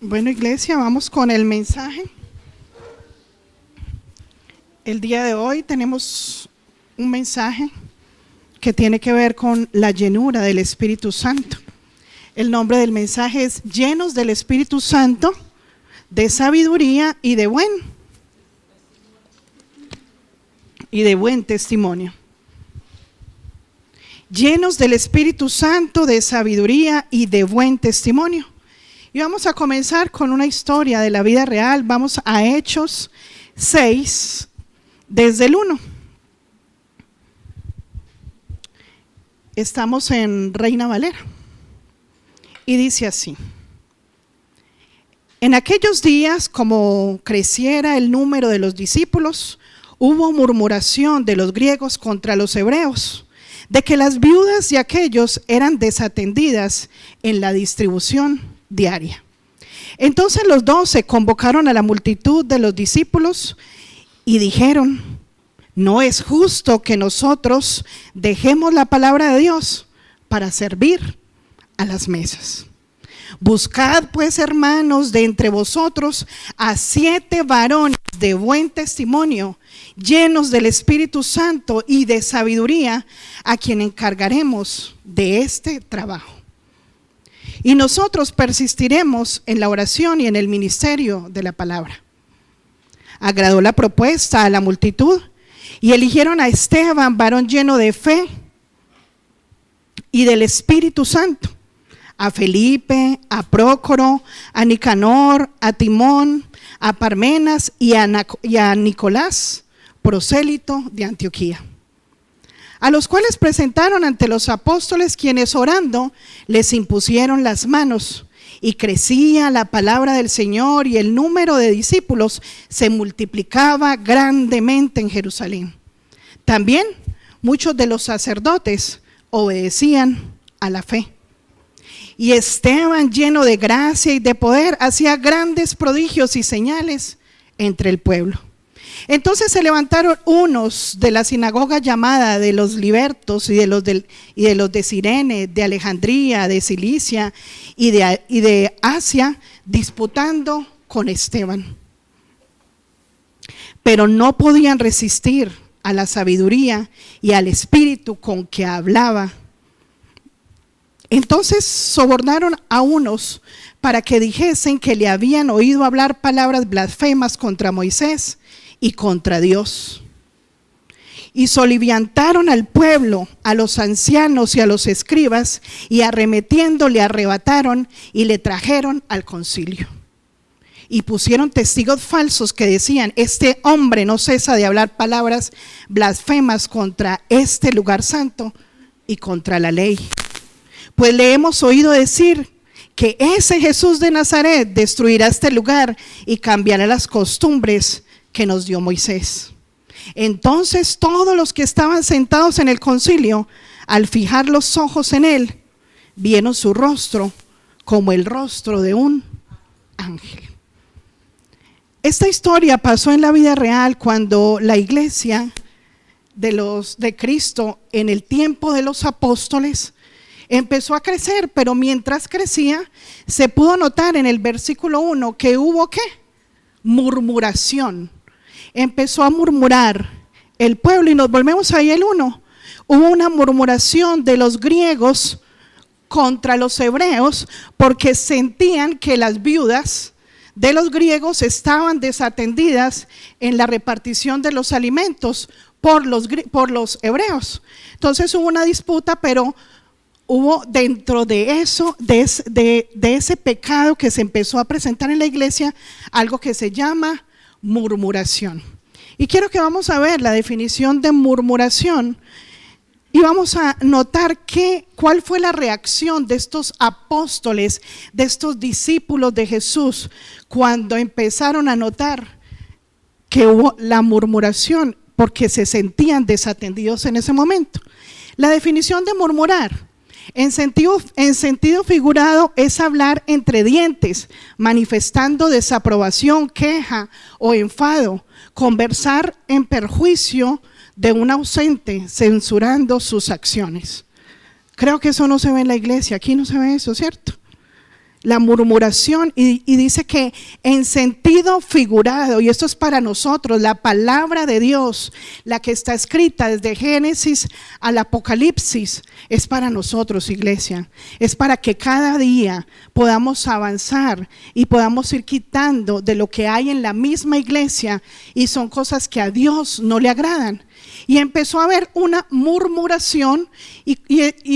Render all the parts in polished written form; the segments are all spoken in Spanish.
Bueno, iglesia, vamos con el mensaje. El día de hoy tenemos un mensaje que tiene que ver con la llenura del Espíritu Santo. El nombre del mensaje es llenos del Espíritu Santo, de sabiduría y de buen testimonio. Llenos del Espíritu Santo, de sabiduría y de buen testimonio. Y vamos a comenzar con una historia de la vida real. Vamos a Hechos 6, desde el 1. Estamos en Reina Valera. Y dice así: en aquellos días, como creciera el número de los discípulos, hubo murmuración de los griegos contra los hebreos, de que las viudas de aquellos eran desatendidas en la distribución diaria. Entonces los 12 convocaron a la multitud de los discípulos y dijeron: no es justo que nosotros dejemos la palabra de Dios para servir a las mesas. Buscad pues, hermanos, de entre vosotros a 7 varones de buen testimonio, llenos del Espíritu Santo y de sabiduría, a quien encargaremos de este trabajo. Y nosotros persistiremos en la oración y en el ministerio de la palabra. Agradó la propuesta a la multitud y eligieron a Esteban, varón lleno de fe y del Espíritu Santo, a Felipe, a Prócoro, a Nicanor, a Timón, a Parmenas y a Nicolás, prosélito de Antioquía, a los cuales presentaron ante los apóstoles, quienes orando les impusieron las manos, y crecía la palabra del Señor y el número de discípulos se multiplicaba grandemente en Jerusalén. También muchos de los sacerdotes obedecían a la fe. Y Esteban, lleno de gracia y de poder, hacía grandes prodigios y señales entre el pueblo. Entonces se levantaron unos de la sinagoga llamada de los libertos y de los de Cirene, de Alejandría, de Cilicia y de Asia, disputando con Esteban. Pero no podían resistir a la sabiduría y al espíritu con que hablaba. Entonces sobornaron a unos para que dijesen que le habían oído hablar palabras blasfemas contra Moisés y contra Dios. Y soliviantaron al pueblo, a los ancianos y a los escribas, y arremetiendo le arrebataron y le trajeron al concilio. Y pusieron testigos falsos que decían: este hombre no cesa de hablar palabras blasfemas contra este lugar santo y contra la ley. Pues le hemos oído decir que ese Jesús de Nazaret destruirá este lugar y cambiará las costumbres que nos dio Moisés. Entonces todos los que estaban sentados en el concilio, al fijar los ojos en él, vieron su rostro como el rostro de un ángel. Esta historia pasó en la vida real cuando la iglesia de Cristo en el tiempo de los apóstoles empezó a crecer, pero mientras crecía se pudo notar en el versículo 1 que hubo ¿qué? Murmuración. Empezó a murmurar el pueblo, y nos volvemos ahí el 1. Hubo una murmuración de los griegos contra los hebreos porque sentían que las viudas de los griegos estaban desatendidas en la repartición de los alimentos por los hebreos. Entonces hubo una disputa, pero hubo dentro de eso, de ese pecado que se empezó a presentar en la iglesia, algo que se llama murmuración. Y quiero que vamos a ver la definición de murmuración y vamos a notar cuál fue la reacción de estos apóstoles, de estos discípulos de Jesús, cuando empezaron a notar que hubo la murmuración, porque se sentían desatendidos en ese momento. La definición de murmurar en sentido figurado es hablar entre dientes, manifestando desaprobación, queja o enfado, conversar en perjuicio de un ausente, censurando sus acciones. Creo que eso no se ve en la iglesia, aquí no se ve eso, ¿cierto? la murmuración, y dice que en sentido figurado, y esto es para nosotros, la palabra de Dios, la que está escrita desde Génesis al Apocalipsis, es para nosotros, iglesia. Es para que cada día podamos avanzar y podamos ir quitando de lo que hay en la misma iglesia, y son cosas que a Dios no le agradan. Y empezó a haber una murmuración, y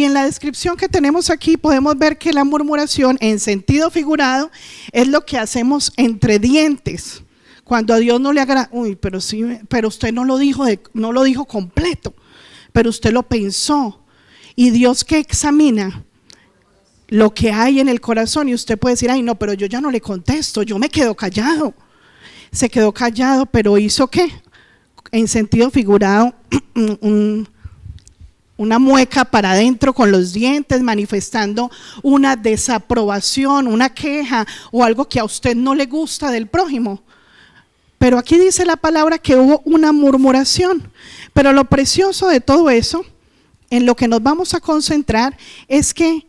en la descripción que tenemos aquí podemos ver que la murmuración en sentido figurado es lo que hacemos entre dientes cuando a Dios no le agrada. Uy, pero sí, pero usted no lo dijo completo, pero usted lo pensó. Y Dios, que examina lo que hay en el corazón, y usted puede decir: ay, no, pero yo ya no le contesto, yo me quedo callado. Se quedó callado, pero ¿hizo qué? En sentido figurado, una mueca para adentro con los dientes, manifestando una desaprobación, una queja o algo que a usted no le gusta del prójimo. Pero aquí dice la palabra que hubo una murmuración. Pero lo precioso de todo eso, en lo que nos vamos a concentrar, es que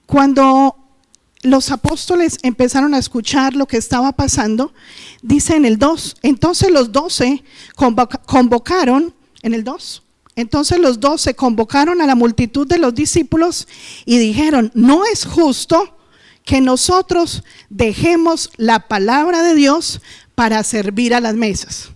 cuando los apóstoles empezaron a escuchar lo que estaba pasando, dice en el 2, entonces los 12 convocaron, en el 2, entonces los 12 convocaron a la multitud de los discípulos y dijeron: no es justo que nosotros dejemos la palabra de Dios para servir a las mesas.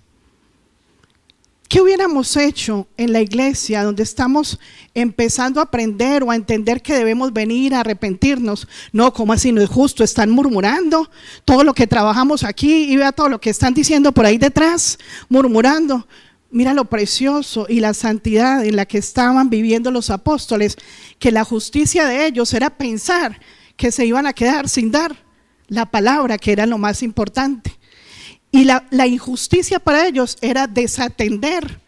¿Qué hubiéramos hecho en la iglesia donde estamos empezando a aprender o a entender que debemos venir a arrepentirnos? No, ¿cómo así? No es justo, están murmurando todo lo que trabajamos aquí, y vea todo lo que están diciendo por ahí detrás, murmurando. Mira lo precioso y la santidad en la que estaban viviendo los apóstoles, que la justicia de ellos era pensar que se iban a quedar sin dar la palabra, que era lo más importante. Y la injusticia para ellos era desatender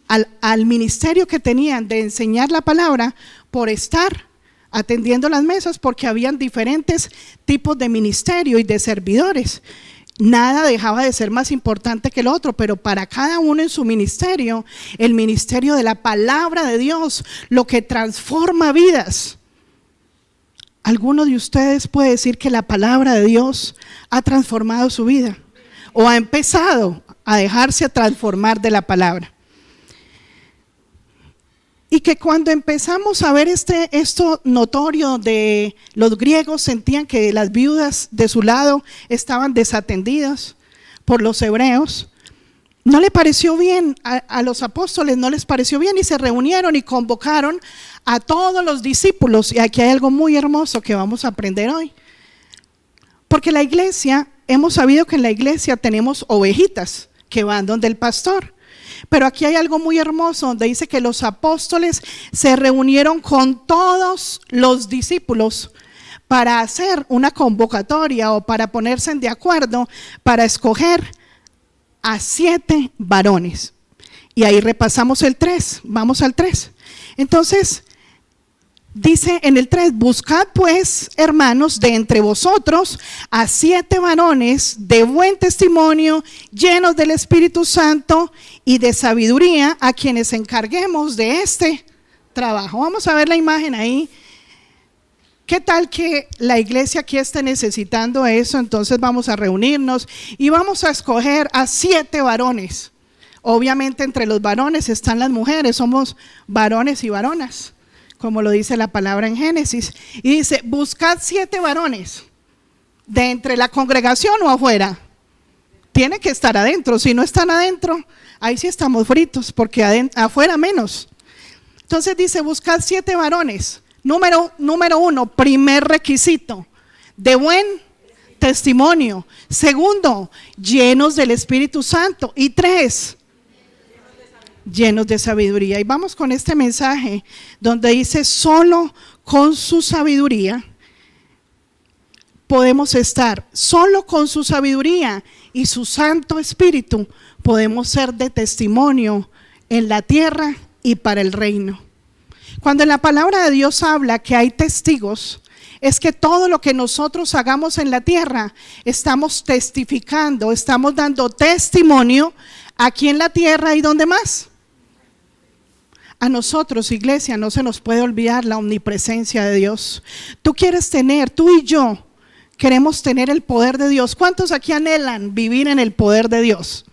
al ministerio que tenían de enseñar la palabra por estar atendiendo las mesas, porque habían diferentes tipos de ministerio y de servidores. Nada dejaba de ser más importante que el otro, pero para cada uno en su ministerio, el ministerio de la palabra de Dios, lo que transforma vidas. ¿Alguno de ustedes puede decir que la palabra de Dios ha transformado su vida? ¿O ha empezado a dejarse transformar de la palabra? Y que cuando empezamos a ver esto notorio, donde los griegos sentían que las viudas de su lado estaban desatendidas por los hebreos, no le pareció bien a los apóstoles, no les pareció bien, y se reunieron y convocaron a todos los discípulos. Y aquí hay algo muy hermoso que vamos a aprender hoy. Porque la iglesia, hemos sabido que en la iglesia tenemos ovejitas que van donde el pastor. Pero aquí hay algo muy hermoso donde dice que los apóstoles se reunieron con todos los discípulos para hacer una convocatoria o para ponerse de acuerdo para escoger a 7 varones. Y ahí repasamos el 3, vamos al 3. Entonces, dice en el 3: buscad pues, hermanos, de entre vosotros a 7 varones de buen testimonio, llenos del Espíritu Santo y de sabiduría, a quienes encarguemos de este trabajo. Vamos a ver la imagen ahí. ¿Qué tal que la iglesia aquí esté necesitando eso? Entonces vamos a reunirnos y vamos a escoger a 7 varones. Obviamente entre los varones están las mujeres, somos varones y varonas, como lo dice la palabra en Génesis. Y dice: buscad 7 varones de entre la congregación o afuera. Tiene que estar adentro. Si no están adentro, ahí sí estamos fritos, porque afuera menos. Entonces dice: buscad 7 varones. Número 1, primer requisito: de buen testimonio. Segundo, llenos del Espíritu Santo. Y 3, llenos de sabiduría. Y vamos con este mensaje donde dice: solo con su sabiduría podemos estar, solo con su sabiduría y su Santo Espíritu podemos ser de testimonio en la tierra y para el reino. Cuando en la palabra de Dios habla que hay testigos, es que todo lo que nosotros hagamos en la tierra, estamos testificando, estamos dando testimonio aquí en la tierra y donde más. A nosotros, iglesia, no se nos puede olvidar la omnipresencia de Dios. Tú y yo queremos tener el poder de Dios. ¿Cuántos aquí anhelan vivir en el poder de Dios?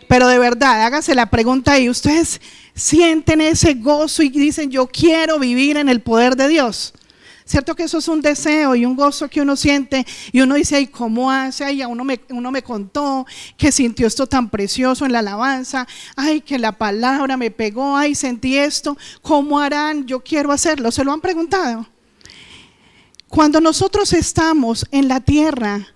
Pero de verdad, hágase la pregunta ahí. ¿Ustedes sienten ese gozo y dicen, yo quiero vivir en el poder de Dios? Cierto que eso es un deseo y un gozo que uno siente y uno dice, ay, ¿cómo hace? Ay, uno me contó que sintió esto tan precioso en la alabanza, ay, que la palabra me pegó, ay, sentí esto, ¿cómo harán? Yo quiero hacerlo. ¿Se lo han preguntado? Cuando nosotros estamos en la tierra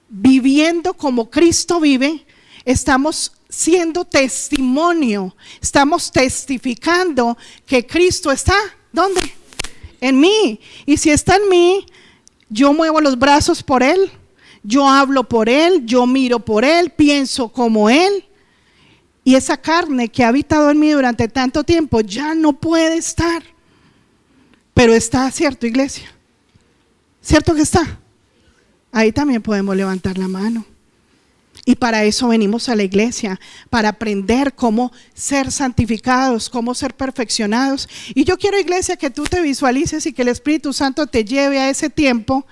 viviendo como Cristo vive, estamos siendo testimonio, estamos testificando que Cristo está, ¿dónde? En mí. Y si está en mí, yo muevo los brazos por Él, yo hablo por Él, yo miro por Él, pienso como Él. Y esa carne que ha habitado en mí durante tanto tiempo ya no puede estar. Pero está, ¿cierto, iglesia? ¿Cierto que está? Ahí también podemos levantar la mano. Y para eso venimos a la iglesia, para aprender cómo ser santificados, cómo ser perfeccionados. Y yo quiero, iglesia, que tú te visualices y que el Espíritu Santo te lleve a ese tiempo.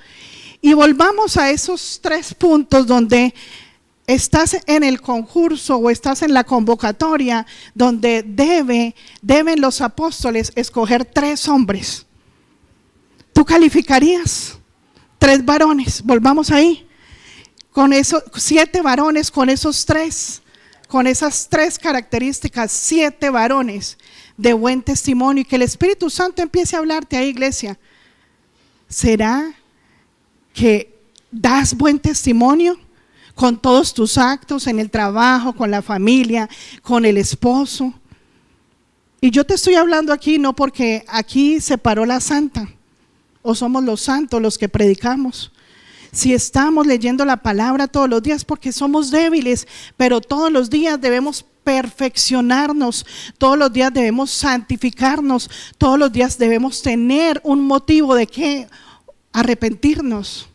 Y volvamos a esos 3 puntos donde estás en el concurso o estás en la convocatoria, donde deben los apóstoles escoger 3 hombres. ¿Tú calificarías 3 varones? Volvamos ahí. Con esos 7 varones, con esas 3 características, 7 varones de buen testimonio, y que el Espíritu Santo empiece a hablarte ahí, iglesia. ¿Será que das buen testimonio con todos tus actos en el trabajo, con la familia, con el esposo? Y yo te estoy hablando aquí no porque aquí se paró la santa o somos los santos los que predicamos. Si estamos leyendo la palabra todos los días, porque somos débiles, pero todos los días debemos perfeccionarnos, todos los días debemos santificarnos, todos los días debemos tener un motivo de qué arrepentirnos,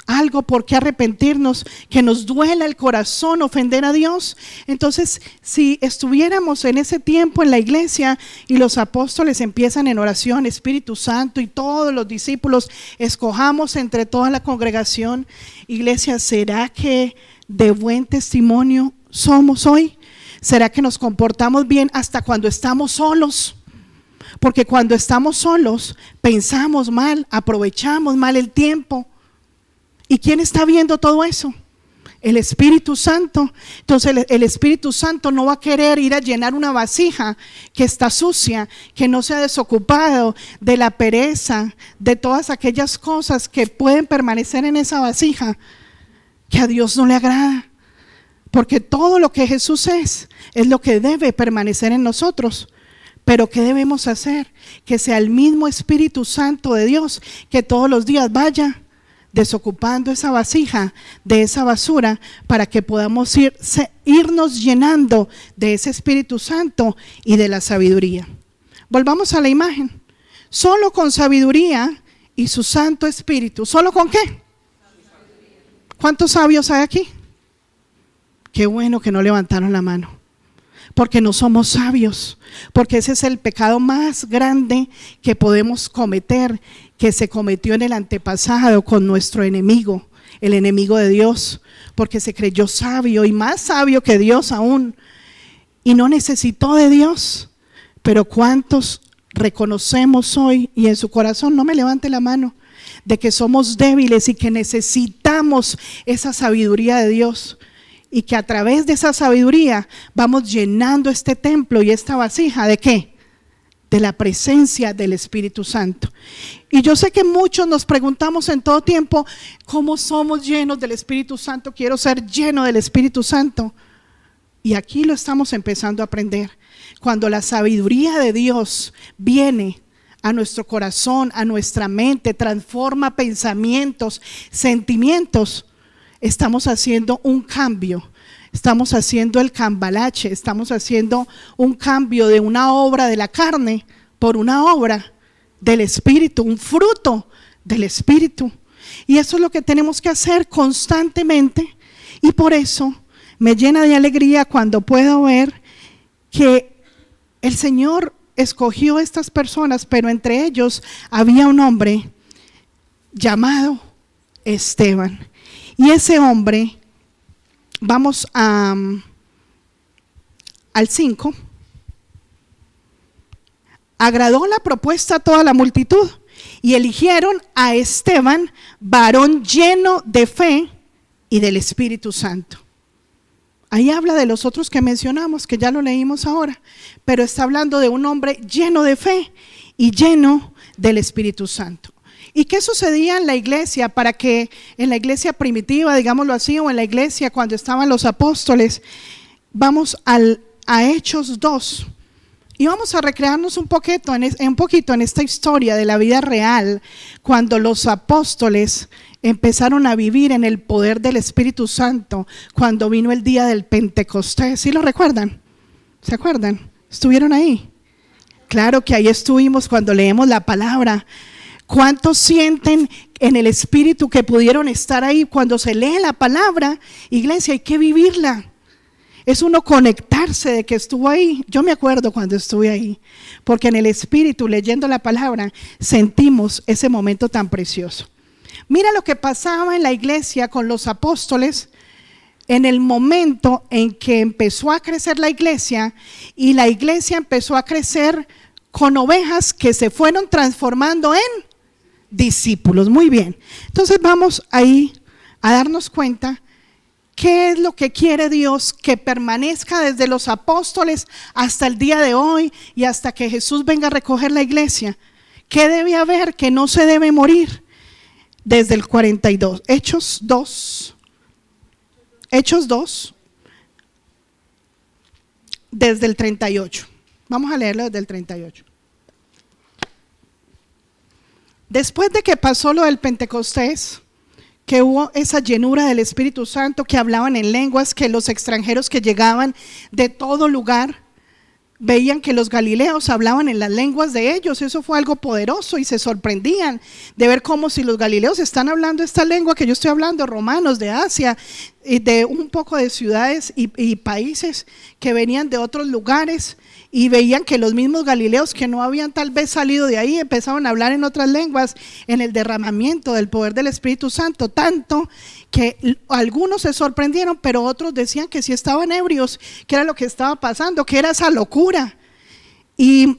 algo por qué arrepentirnos, que nos duela el corazón ofender a Dios. Entonces, si estuviéramos en ese tiempo en la iglesia y los apóstoles empiezan en oración, Espíritu Santo, y todos los discípulos escojamos entre toda la congregación, iglesia, ¿será que de buen testimonio somos hoy? ¿Será que nos comportamos bien hasta cuando estamos solos? Porque cuando estamos solos pensamos mal, aprovechamos mal el tiempo. ¿Y quién está viendo todo eso? El Espíritu Santo. Entonces el Espíritu Santo no va a querer ir a llenar una vasija que está sucia, que no se ha desocupado de la pereza, de todas aquellas cosas que pueden permanecer en esa vasija, que a Dios no le agrada. Porque todo lo que Jesús es lo que debe permanecer en nosotros. Pero ¿qué debemos hacer? Que sea el mismo Espíritu Santo de Dios que todos los días vaya desocupando esa vasija de esa basura, para que podamos irnos llenando de ese Espíritu Santo y de la sabiduría. Volvamos a la imagen. Solo con sabiduría y su Santo Espíritu. ¿Solo con qué? ¿Cuántos sabios hay aquí? Qué bueno que no levantaron la mano, porque no somos sabios, porque ese es el pecado más grande que podemos cometer, que se cometió en el antepasado con nuestro enemigo, el enemigo de Dios, porque se creyó sabio y más sabio que Dios aún, y no necesitó de Dios. Pero ¿cuántos reconocemos hoy, y en su corazón, no me levante la mano, de que somos débiles y que necesitamos esa sabiduría de Dios? Y que a través de esa sabiduría vamos llenando este templo y esta vasija ¿de qué? De la presencia del Espíritu Santo. Y yo sé que muchos nos preguntamos en todo tiempo, ¿cómo somos llenos del Espíritu Santo? Quiero ser lleno del Espíritu Santo. Y aquí lo estamos empezando a aprender. Cuando la sabiduría de Dios viene a nuestro corazón, a nuestra mente, transforma pensamientos, sentimientos, estamos haciendo un cambio, estamos haciendo el cambalache, estamos haciendo un cambio de una obra de la carne por una obra del Espíritu, un fruto del Espíritu. Y eso es lo que tenemos que hacer constantemente, y por eso me llena de alegría cuando puedo ver que el Señor escogió estas personas, pero entre ellos había un hombre llamado Esteban. Y ese hombre, vamos al 5, agradó la propuesta a toda la multitud y eligieron a Esteban, varón lleno de fe y del Espíritu Santo. Ahí habla de los otros que mencionamos, que ya lo leímos ahora, pero está hablando de un hombre lleno de fe y lleno del Espíritu Santo. ¿Y qué sucedía en la iglesia para que en la iglesia primitiva, digámoslo así, o en la iglesia cuando estaban los apóstoles? Vamos a Hechos 2 y vamos a recrearnos un poquito en esta historia de la vida real, cuando los apóstoles empezaron a vivir en el poder del Espíritu Santo, cuando vino el día del Pentecostés. ¿Sí lo recuerdan? ¿Se acuerdan? ¿Estuvieron ahí? Claro que ahí estuvimos cuando leemos la palabra. ¿Cuántos sienten en el Espíritu que pudieron estar ahí cuando se lee la palabra? Iglesia, hay que vivirla. Es uno conectarse de que estuvo ahí. Yo me acuerdo cuando estuve ahí, porque en el Espíritu, leyendo la palabra, sentimos ese momento tan precioso. Mira lo que pasaba en la iglesia con los apóstoles en el momento en que empezó a crecer la iglesia, y la iglesia empezó a crecer con ovejas que se fueron transformando en discípulos. Muy bien, entonces vamos ahí a darnos cuenta qué es lo que quiere Dios que permanezca desde los apóstoles hasta el día de hoy y hasta que Jesús venga a recoger la iglesia. ¿Qué debe haber que no se debe morir? Desde el 42, Hechos 2, desde el 38. Vamos a leerlo desde el 38. Después de que pasó lo del Pentecostés, que hubo esa llenura del Espíritu Santo, que hablaban en lenguas, que los extranjeros que llegaban de todo lugar veían que los galileos hablaban en las lenguas de ellos. Eso fue algo poderoso y se sorprendían de ver cómo si los galileos están hablando esta lengua que yo estoy hablando, romanos de Asia y de un poco de ciudades y países que venían de otros lugares, y veían que los mismos galileos que no habían tal vez salido de ahí empezaban a hablar en otras lenguas en el derramamiento del poder del Espíritu Santo, tanto que algunos se sorprendieron, pero otros decían que si estaban ebrios, que era lo que estaba pasando, que era esa locura. Y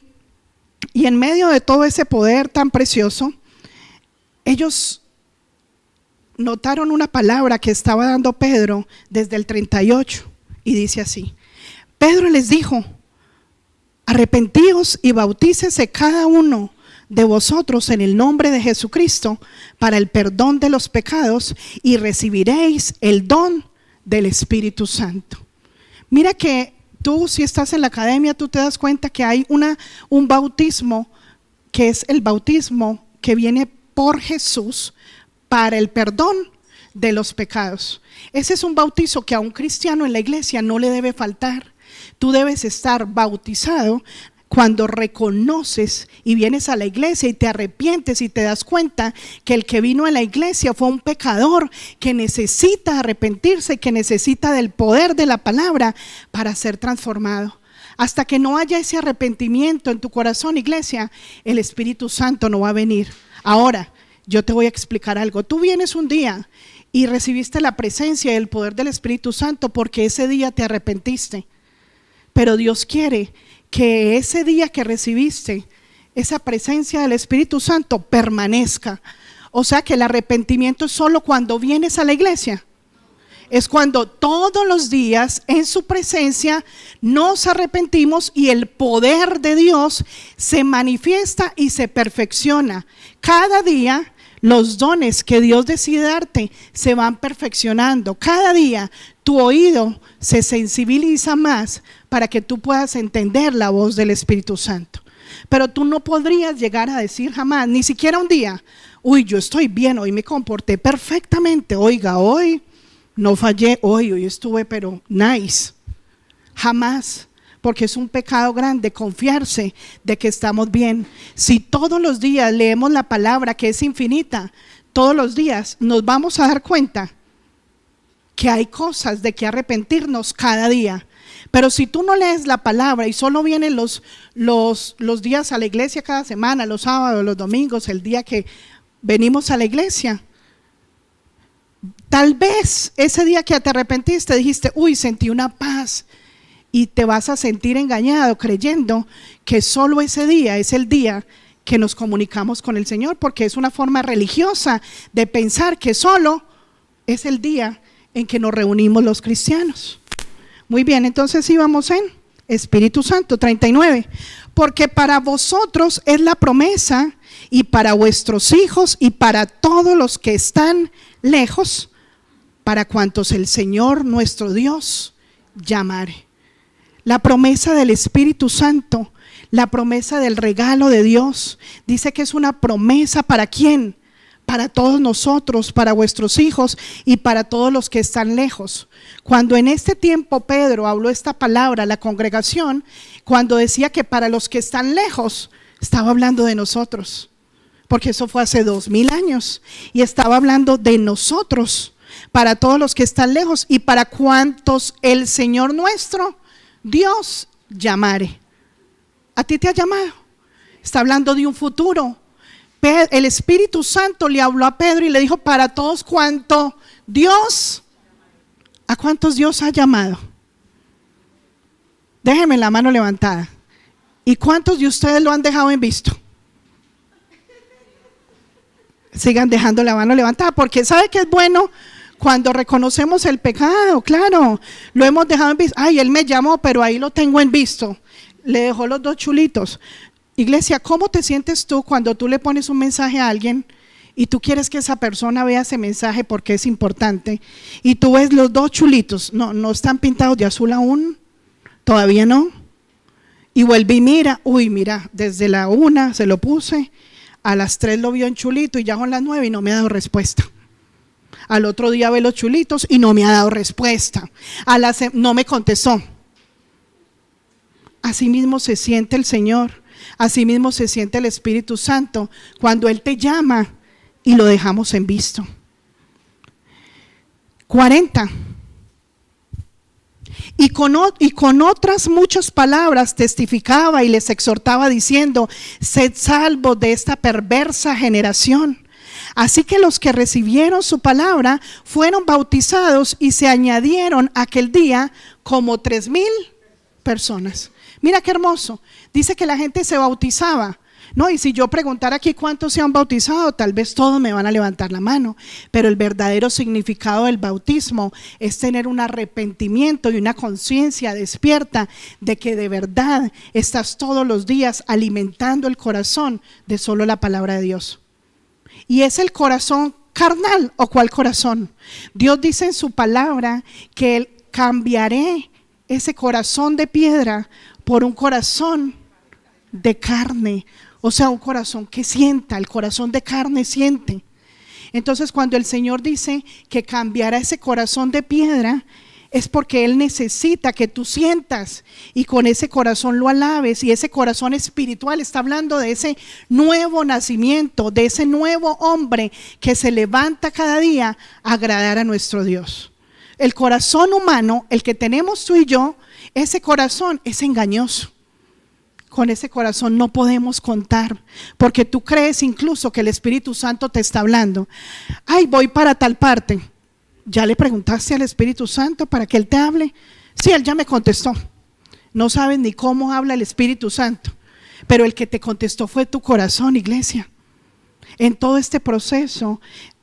en medio de todo ese poder tan precioso, ellos notaron una palabra que estaba dando Pedro desde el 38, y dice así: Pedro les dijo: arrepentíos y bautícese cada uno de vosotros en el nombre de Jesucristo para el perdón de los pecados, y recibiréis el don del Espíritu Santo. Mira que tú, si estás en la academia, tú te das cuenta que hay un bautismo que es el bautismo que viene por Jesús para el perdón de los pecados. Ese es un bautizo que a un cristiano en la iglesia no le debe faltar. Tú debes estar bautizado cuando reconoces y vienes a la iglesia y te arrepientes y te das cuenta que el que vino a la iglesia fue un pecador que necesita arrepentirse, que necesita del poder de la palabra para ser transformado. Hasta que no haya ese arrepentimiento en tu corazón, iglesia, el Espíritu Santo no va a venir. Ahora, yo te voy a explicar algo. Tú vienes un día y recibiste la presencia y el poder del Espíritu Santo porque ese día te arrepentiste. Pero Dios quiere que ese día que recibiste esa presencia del Espíritu Santo permanezca. O sea que el arrepentimiento es solo cuando vienes a la iglesia. Es cuando todos los días en su presencia nos arrepentimos y el poder de Dios se manifiesta y se perfecciona. Cada día los dones que Dios decide darte se van perfeccionando. Cada día tu oído se sensibiliza más para que tú puedas entender la voz del Espíritu Santo. Pero tú no podrías llegar a decir jamás, ni siquiera un día: uy, yo estoy bien, hoy me comporté perfectamente, oiga, hoy no fallé, hoy estuve pero nice. Jamás, porque es un pecado grande confiarse de que estamos bien. Si todos los días leemos la palabra, que es infinita, todos los días nos vamos a dar cuenta que hay cosas de que arrepentirnos cada día. Pero si tú no lees la palabra y solo vienen los días a la iglesia cada semana, los sábados, los domingos, el día que venimos a la iglesia, tal vez ese día que te arrepentiste dijiste, uy, sentí una paz, y te vas a sentir engañado creyendo que solo ese día es el día que nos comunicamos con el Señor, porque es una forma religiosa de pensar que solo es el día en que nos reunimos los cristianos. Muy bien, entonces íbamos en Espíritu Santo, 39. Porque para vosotros es la promesa, y para vuestros hijos, y para todos los que están lejos, para cuantos el Señor nuestro Dios llamare. La promesa del Espíritu Santo, la promesa del regalo de Dios, dice que es una promesa ¿para quién? Para todos nosotros, para vuestros hijos y para todos los que están lejos. Cuando en este tiempo Pedro habló esta palabra a la congregación, cuando decía que para los que están lejos, estaba hablando de nosotros, porque eso fue hace 2000 años, y estaba hablando de nosotros, para todos los que están lejos y para cuantos el Señor nuestro Dios llamare. ¿A ti te ha llamado? Está hablando de un futuro. El Espíritu Santo le habló a Pedro y le dijo, para todos cuanto Dios, ¿a cuántos Dios ha llamado? Déjenme la mano levantada. ¿Y cuántos de ustedes lo han dejado en visto? Sigan dejando la mano levantada, porque ¿sabe qué es bueno? Cuando reconocemos el pecado, claro, lo hemos dejado en visto. Ay, él me llamó, pero ahí lo tengo en visto. Le dejó los 2 chulitos. Iglesia, ¿cómo te sientes tú cuando tú le pones un mensaje a alguien y tú quieres que esa persona vea ese mensaje porque es importante, y tú ves los 2 chulitos? No están pintados de azul aún, todavía no. Y vuelve y mira, uy, mira, desde la 1 se lo puse, a las 3 lo vio en chulito y ya son las 9 y no me ha dado respuesta. Al otro día ve los chulitos y no me ha dado respuesta. No me contestó. Así mismo se siente el Señor, así mismo se siente el Espíritu Santo cuando Él te llama y lo dejamos en visto. 40. Y con otras muchas palabras testificaba y les exhortaba diciendo, sed salvos de esta perversa generación. Así que los que recibieron su palabra fueron bautizados y se añadieron aquel día como 3000 personas. Mira qué hermoso. Dice que la gente se bautizaba. No, y si yo preguntara aquí cuántos se han bautizado, tal vez todos me van a levantar la mano, pero el verdadero significado del bautismo es tener un arrepentimiento y una conciencia despierta de que de verdad estás todos los días alimentando el corazón de solo la palabra de Dios. ¿Y es el corazón carnal o cuál corazón? Dios dice en su palabra que Él cambiaré ese corazón de piedra por un corazón de carne, o sea, un corazón que sienta. El corazón de carne siente. Entonces, cuando el Señor dice que cambiará ese corazón de piedra, es porque Él necesita que tú sientas y con ese corazón lo alabes. Y ese corazón espiritual está hablando de ese nuevo nacimiento, de ese nuevo hombre que se levanta cada día a agradar a nuestro Dios. El corazón humano, el que tenemos tú y yo, ese corazón es engañoso. Con ese corazón no podemos contar, porque tú crees incluso que el Espíritu Santo te está hablando. Ay, voy para tal parte. ¿Ya le preguntaste al Espíritu Santo para que Él te hable? Sí, Él ya me contestó. No sabes ni cómo habla el Espíritu Santo, pero el que te contestó fue tu corazón, iglesia. En todo este proceso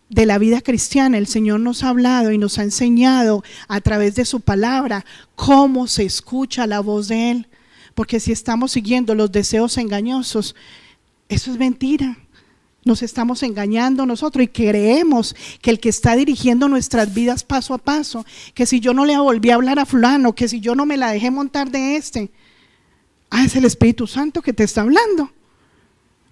de la vida cristiana, el Señor nos ha hablado y nos ha enseñado a través de su palabra cómo se escucha la voz de Él. Porque si estamos siguiendo los deseos engañosos, eso es mentira. Nos estamos engañando nosotros y creemos que el que está dirigiendo nuestras vidas paso a paso, que si yo no le volví a hablar a fulano, que si yo no me la dejé montar de es el Espíritu Santo que te está hablando.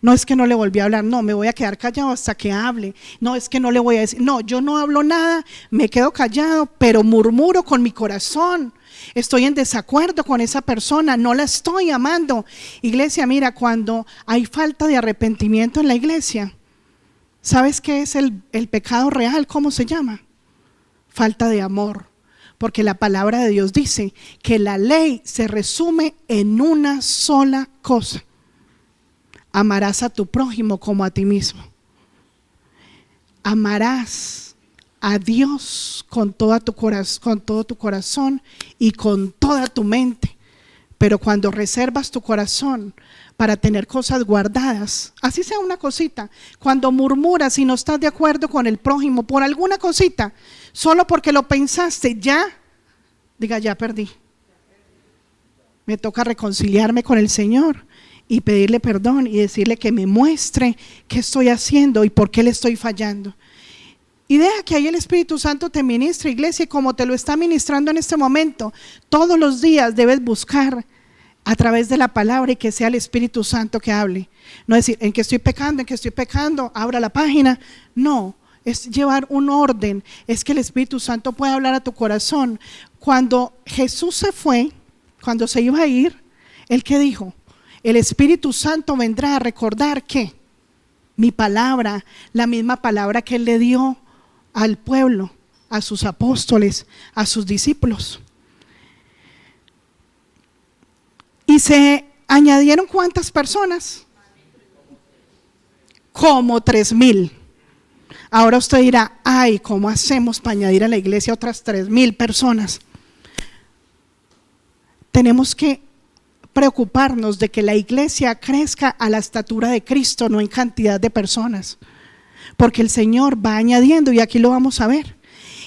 No es que no le volví a hablar, no, me voy a quedar callado hasta que hable. No, es que no le voy a decir, no, yo no hablo nada, me quedo callado, pero murmuro con mi corazón. Estoy en desacuerdo con esa persona, no la estoy amando. Iglesia, mira, cuando hay falta de arrepentimiento en la iglesia, ¿sabes qué es el pecado real? ¿Cómo se llama? Falta de amor. porque la palabra de Dios dice que la ley se resume en una sola cosa: amarás a tu prójimo como a ti mismo. Amarás a Dios con todo tu corazón y con toda tu mente. Pero cuando reservas tu corazón para tener cosas guardadas, así sea una cosita, cuando murmuras y no estás de acuerdo con el prójimo por alguna cosita, solo porque lo pensaste, ya perdí. Me toca reconciliarme con el Señor y pedirle perdón y decirle que me muestre qué estoy haciendo y por qué le estoy fallando. Y deja que ahí el Espíritu Santo te ministre, iglesia, y como te lo está ministrando en este momento, todos los días debes buscar a través de la palabra y que sea el Espíritu Santo que hable. No decir, en que estoy pecando, abra la página. No, es llevar un orden, es que el Espíritu Santo pueda hablar a tu corazón. Cuando Jesús se fue, cuando se iba a ir, ¿Él qué dijo? El Espíritu Santo vendrá a recordar que mi palabra, la misma palabra que Él le dio al pueblo, a sus apóstoles, a sus discípulos. Y se añadieron ¿cuántas personas? Como 3,000. Ahora usted dirá, ay, ¿cómo hacemos para añadir a la iglesia otras 3,000 personas? Tenemos que preocuparnos de que la iglesia crezca a la estatura de Cristo, no en cantidad de personas, porque el Señor va añadiendo, y aquí lo vamos a ver.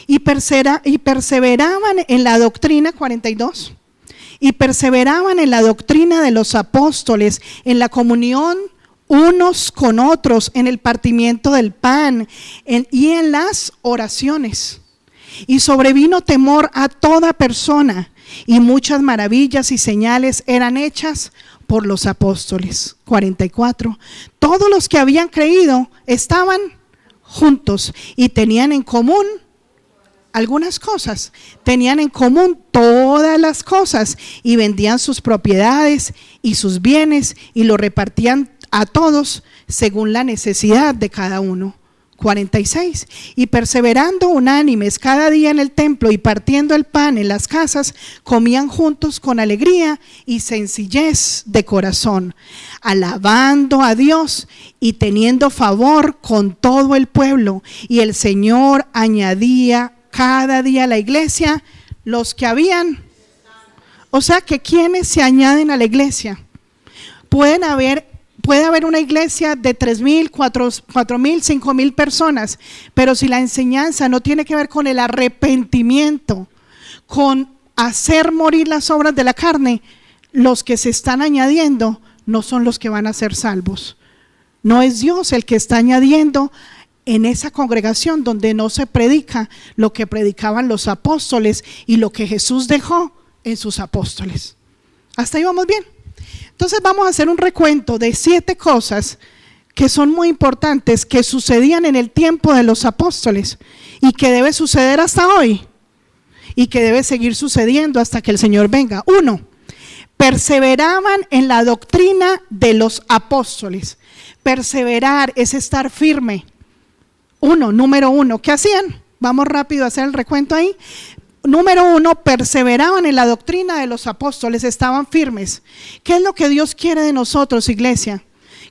Y perseveraban en la doctrina, 42, y perseveraban en la doctrina de los apóstoles, en la comunión unos con otros, en el partimiento del pan y en las oraciones. Y sobrevino temor a toda persona, y muchas maravillas y señales eran hechas por los apóstoles. 44. Todos los que habían creído estaban juntos y tenían en común algunas cosas, tenían en común todas las cosas, y vendían sus propiedades y sus bienes y lo repartían a todos según la necesidad de cada uno. 46. Y perseverando unánimes cada día en el templo y partiendo el pan en las casas, comían juntos con alegría y sencillez de corazón, alabando a Dios y teniendo favor con todo el pueblo. Y el Señor añadía cada día a la iglesia los que habían. O sea que ¿quiénes se añaden a la iglesia? Puede haber una iglesia de 3,000, 4,000, 5,000 personas, pero si la enseñanza no tiene que ver con el arrepentimiento, con hacer morir las obras de la carne, los que se están añadiendo no son los que van a ser salvos. No es Dios el que está añadiendo en esa congregación donde no se predica lo que predicaban los apóstoles y lo que Jesús dejó en sus apóstoles. ¿Hasta ahí vamos bien? Entonces vamos a hacer un recuento de 7 cosas que son muy importantes, que sucedían en el tiempo de los apóstoles y que debe suceder hasta hoy y que debe seguir sucediendo hasta que el Señor venga. 1. Perseveraban en la doctrina de los apóstoles. Perseverar es estar firme. Número 1, ¿qué hacían? Vamos rápido a hacer el recuento ahí. Número 1, perseveraban en la doctrina de los apóstoles, estaban firmes. ¿Qué es lo que Dios quiere de nosotros, iglesia?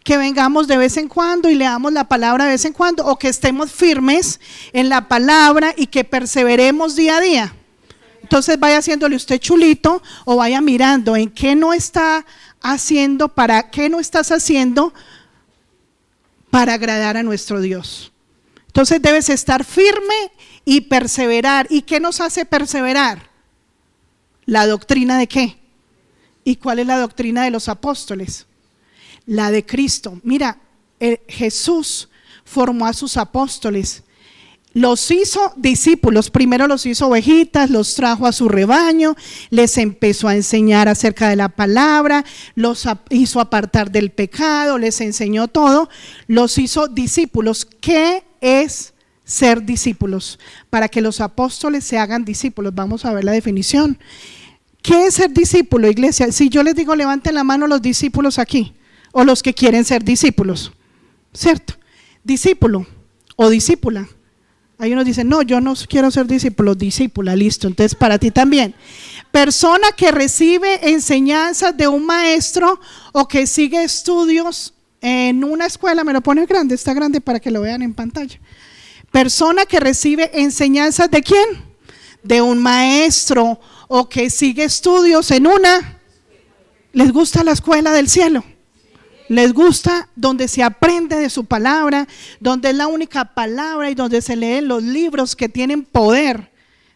Que vengamos de vez en cuando y leamos la palabra de vez en cuando, o que estemos firmes en la palabra y que perseveremos día a día. Entonces vaya haciéndole usted chulito o vaya mirando en qué no está haciendo, para qué no estás haciendo para agradar a nuestro Dios. Entonces debes estar firme y perseverar. ¿Y qué nos hace perseverar? ¿La doctrina de qué? ¿Y cuál es la doctrina de los apóstoles? La de Cristo. Mira, Jesús formó a sus apóstoles, los hizo discípulos, primero los hizo ovejitas, los trajo a su rebaño, les empezó a enseñar acerca de la palabra, los hizo apartar del pecado, les enseñó todo, los hizo discípulos. ¿Qué es ser discípulos? Para que los apóstoles se hagan discípulos, vamos a ver la definición. ¿Qué es ser discípulo, iglesia? Si yo les digo levanten la mano los discípulos aquí, o los que quieren ser discípulos, ¿cierto? Discípulo o discípula. Hay unos dicen, no, yo no quiero ser discípulo, discípula, listo, entonces para ti también. Persona que recibe enseñanzas de un maestro o que sigue estudios en una escuela, me lo pone grande, está grande para que lo vean en pantalla. Persona que recibe enseñanzas ¿de quién? De un maestro o que sigue estudios en una. ¿Les gusta la escuela del cielo? ¿Les gusta donde se aprende de su palabra, donde es la única palabra y donde se leen los libros que tienen poder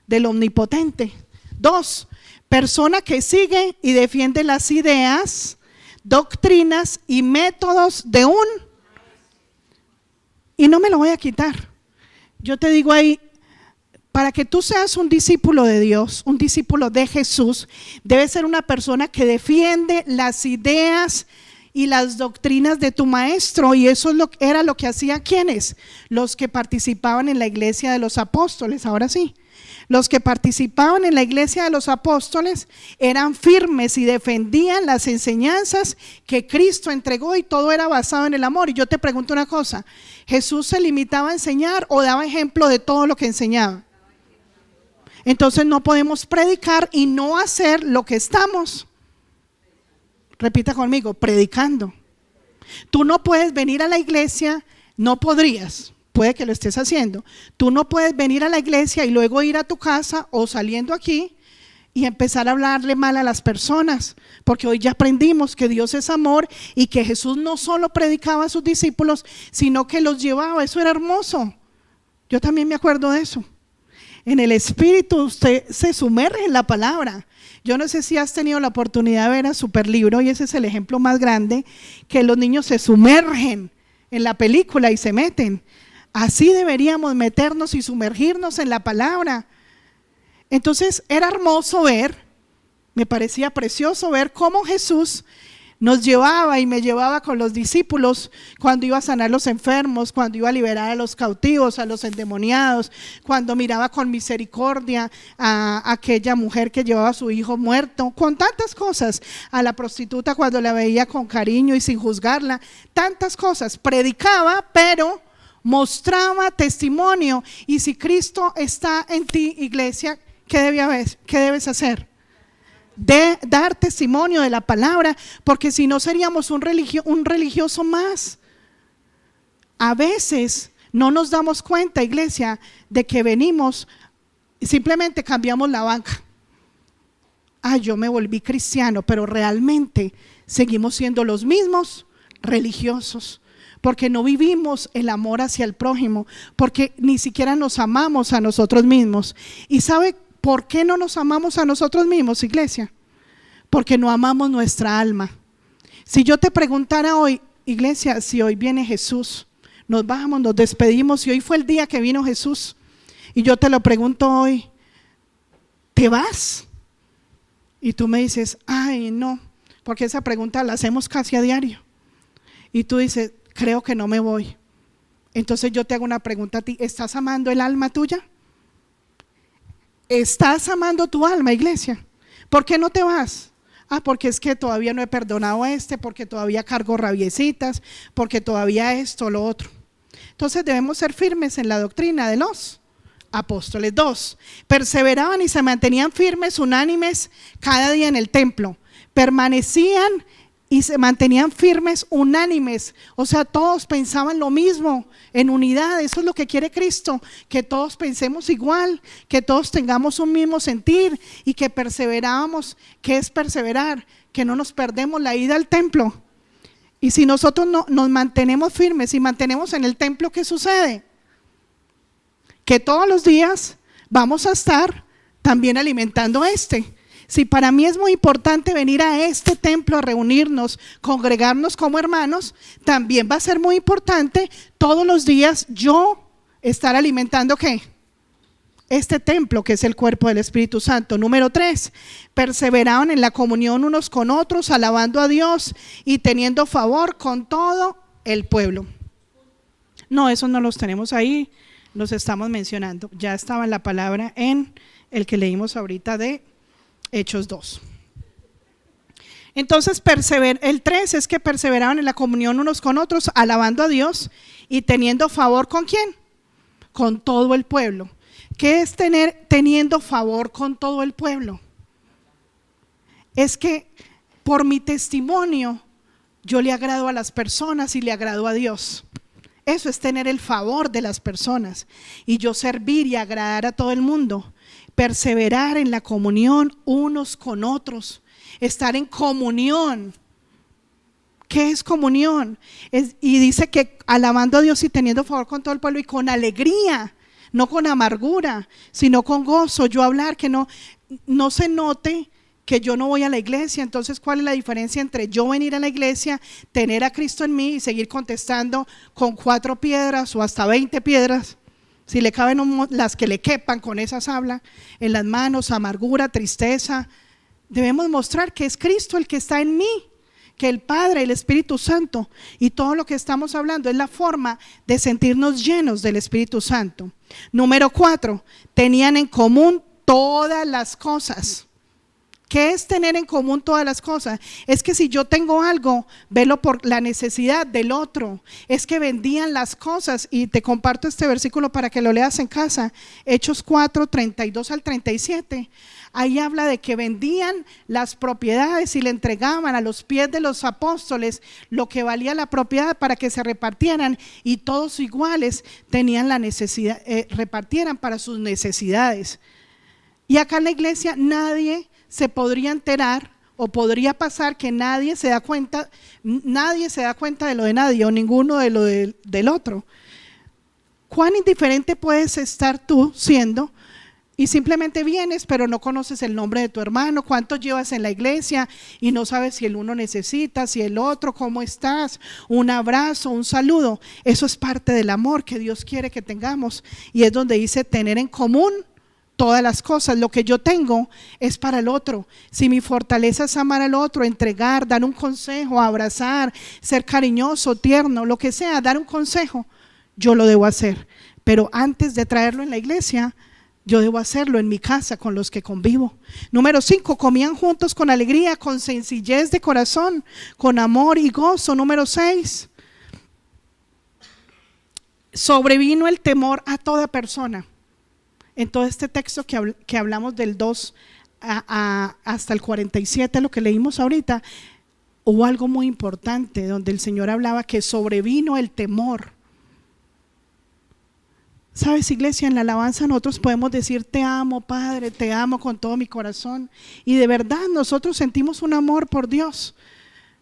del omnipotente? 2, persona que sigue y defiende las ideas, doctrinas y métodos de un. Y no me lo voy a quitar. Yo te digo ahí, para que tú seas un discípulo de Dios, un discípulo de Jesús, debes ser una persona que defiende las ideas y las doctrinas de tu maestro. Y eso era lo que hacían ¿quiénes? Los que participaban en la iglesia de los apóstoles. Ahora sí, los que participaban en la iglesia de los apóstoles eran firmes y defendían las enseñanzas que Cristo entregó, y todo era basado en el amor. Y yo te pregunto una cosa, ¿Jesús se limitaba a enseñar o daba ejemplo de todo lo que enseñaba? Entonces no podemos predicar y no hacer lo que estamos, repita conmigo, predicando. Tú no puedes venir a la iglesia, no podrías, puede que lo estés haciendo. Tú no puedes venir a la iglesia y luego ir a tu casa o saliendo aquí y empezar a hablarle mal a las personas, porque hoy ya aprendimos que Dios es amor y que Jesús no solo predicaba a sus discípulos, sino que los llevaba. Eso era hermoso. Yo también me acuerdo de eso. En el Espíritu usted se sumerge en la palabra. Yo no sé si has tenido la oportunidad de ver a Superlibro, y ese es el ejemplo más grande, que los niños se sumergen en la película y se meten. Así deberíamos meternos y sumergirnos en la palabra. Entonces era hermoso ver, me parecía precioso ver cómo Jesús nos llevaba y me llevaba con los discípulos cuando iba a sanar a los enfermos, cuando iba a liberar a los cautivos, a los endemoniados, cuando miraba con misericordia a aquella mujer que llevaba a su hijo muerto, con tantas cosas, a la prostituta cuando la veía con cariño y sin juzgarla, tantas cosas. Predicaba, pero mostraba testimonio. Y si Cristo está en ti, iglesia, ¿qué debes hacer? De dar testimonio de la palabra, porque si no seríamos un religioso más. A veces no nos damos cuenta, iglesia, de que venimos y simplemente cambiamos la banca. Yo me volví cristiano, pero realmente seguimos siendo los mismos religiosos, porque no vivimos el amor hacia el prójimo, porque ni siquiera nos amamos a nosotros mismos. ¿Y sabe por qué no nos amamos a nosotros mismos, iglesia? Porque no amamos nuestra alma. Si yo te preguntara hoy, iglesia, si hoy viene Jesús, nos bajamos, nos despedimos, y hoy fue el día que vino Jesús, y yo te lo pregunto hoy, ¿te vas? Y tú me dices, ay no, porque esa pregunta la hacemos casi a diario, y tú dices, creo que no me voy. Entonces yo te hago una pregunta a ti, ¿estás amando el alma tuya? ¿Estás amando tu alma, iglesia? ¿Por qué no te vas? Porque es que todavía no he perdonado a porque todavía cargo rabiecitas, porque todavía esto, lo otro. Entonces debemos ser firmes en la doctrina de los apóstoles. 2, perseveraban y se mantenían firmes, unánimes cada día en el templo. Permanecían y se mantenían firmes, unánimes, o sea, todos pensaban lo mismo, en unidad. Eso es lo que quiere Cristo, que todos pensemos igual, que todos tengamos un mismo sentir y que perseveramos. ¿Qué es perseverar? Que no nos perdemos la ida al templo. Y si nosotros no nos mantenemos firmes y mantenemos en el templo, ¿qué sucede? Que todos los días vamos a estar también alimentando Si para mí es muy importante venir a este templo a reunirnos, congregarnos como hermanos, también va a ser muy importante todos los días yo estar alimentando ¿qué? Este templo que es el cuerpo del Espíritu Santo. Número 3, perseveraban en la comunión unos con otros, alabando a Dios y teniendo favor con todo el pueblo. No, esos no los tenemos ahí, los estamos mencionando. Ya estaba en la palabra en el que leímos ahorita de Hechos 2. Entonces el 3 es que perseveraban en la comunión unos con otros, alabando a Dios y teniendo favor ¿con quién? con todo el pueblo. ¿Qué es teniendo favor con todo el pueblo? Es que por mi testimonio yo le agrado a las personas y le agrado a Dios. Eso es tener el favor de las personas y yo servir y agradar a todo el mundo. Perseverar en la comunión unos con otros, estar en comunión. ¿Qué es comunión? Y dice que alabando a Dios y teniendo favor con todo el pueblo y con alegría, no con amargura, sino con gozo. Yo hablar que no se note que yo no voy a la iglesia. Entonces, ¿cuál es la diferencia entre yo venir a la iglesia, tener a Cristo en mí y seguir contestando con 4 piedras o hasta 20 piedras? Si le caben las que le quepan, con esas habla en las manos, amargura, tristeza. Debemos mostrar que es Cristo el que está en mí, que el Padre, el Espíritu Santo, y todo lo que estamos hablando es la forma de sentirnos llenos del Espíritu Santo. Número 4, tenían en común todas las cosas. ¿Qué es tener en común todas las cosas? Es que si yo tengo algo, velo por la necesidad del otro. Es que vendían las cosas, y te comparto este versículo para que lo leas en casa, Hechos 4, 32 al 37. Ahí habla de que vendían las propiedades y le entregaban a los pies de los apóstoles lo que valía la propiedad para que se repartieran, y todos iguales tenían la necesidad, repartieran para sus necesidades. Y acá en la iglesia nadie se podría enterar, o podría pasar que nadie se da cuenta de lo de nadie, o ninguno de lo del otro. ¿Cuán indiferente puedes estar tú siendo y simplemente vienes pero no conoces el nombre de tu hermano? ¿Cuánto llevas en la iglesia y no sabes si el uno necesita, si el otro, cómo estás? Un abrazo, un saludo. Eso es parte del amor que Dios quiere que tengamos, y es donde dice tener en común todas las cosas. Lo que yo tengo es para el otro. Si mi fortaleza es amar al otro, entregar, dar un consejo, abrazar, ser cariñoso, tierno, lo que sea, dar un consejo, yo lo debo hacer. Pero antes de traerlo en la iglesia, yo debo hacerlo en mi casa con los que convivo. Número 5, comían juntos con alegría, con sencillez de corazón, con amor y gozo. Número 6, sobrevino el temor a toda persona. En todo este texto que hablamos del 2 hasta el 47, lo que leímos ahorita, hubo algo muy importante donde el Señor hablaba que sobrevino el temor. ¿Sabes, iglesia? En la alabanza nosotros podemos decir te amo, Padre, te amo con todo mi corazón, y de verdad nosotros sentimos un amor por Dios,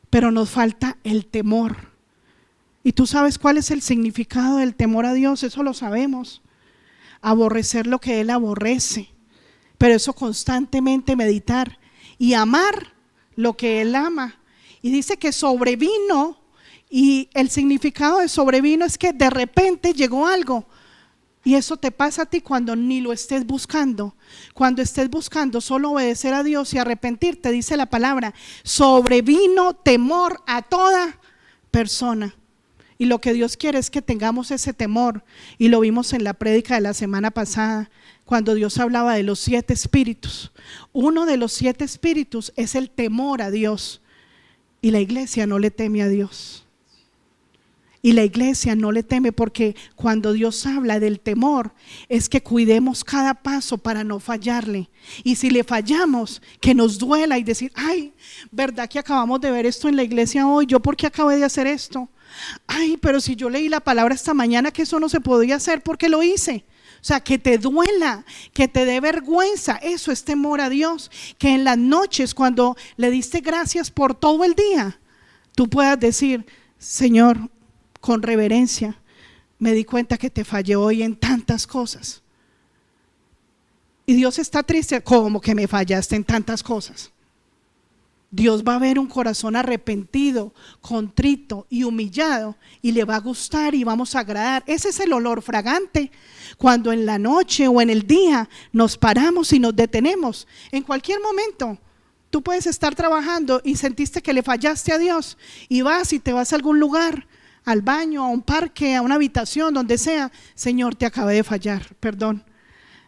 pero nos falta el temor. ¿Y tú sabes cuál es el significado del temor a Dios? Eso lo sabemos. Aborrecer lo que Él aborrece, pero eso constantemente meditar, y amar lo que Él ama. Y dice que sobrevino, y el significado de sobrevino es que de repente llegó algo, y eso te pasa a ti cuando ni lo estés buscando. Cuando estés buscando solo obedecer a Dios y arrepentirte, dice la palabra, sobrevino temor a toda persona. Y lo que Dios quiere es que tengamos ese temor, y lo vimos en la prédica de la semana pasada, cuando Dios hablaba de los 7 espíritus. Uno de los 7 espíritus es el temor a Dios, y la iglesia no le teme a Dios. Y la iglesia no le teme, porque cuando Dios habla del temor es que cuidemos cada paso para no fallarle. Y si le fallamos, que nos duela y decir, ay, ¿verdad que acabamos de ver esto en la iglesia hoy? ¿Yo por qué acabé de hacer esto? Ay, pero si yo leí la palabra esta mañana que eso no se podía hacer, ¿por qué lo hice? O sea, que te duela, que te dé vergüenza. Eso es temor a Dios. Que en las noches, cuando le diste gracias por todo el día, tú puedas decir, Señor, con reverencia, me di cuenta que te fallé hoy en tantas cosas. Y Dios está triste, ¿cómo que me fallaste en tantas cosas? Dios va a ver un corazón arrepentido, contrito y humillado, y le va a gustar y vamos a agradar. Ese es el olor fragante. Cuando en la noche o en el día nos paramos y nos detenemos, en cualquier momento, tú puedes estar trabajando y sentiste que le fallaste a Dios, y vas y te vas a algún lugar, al baño, a un parque, a una habitación, donde sea. Señor, te acabé de fallar, perdón.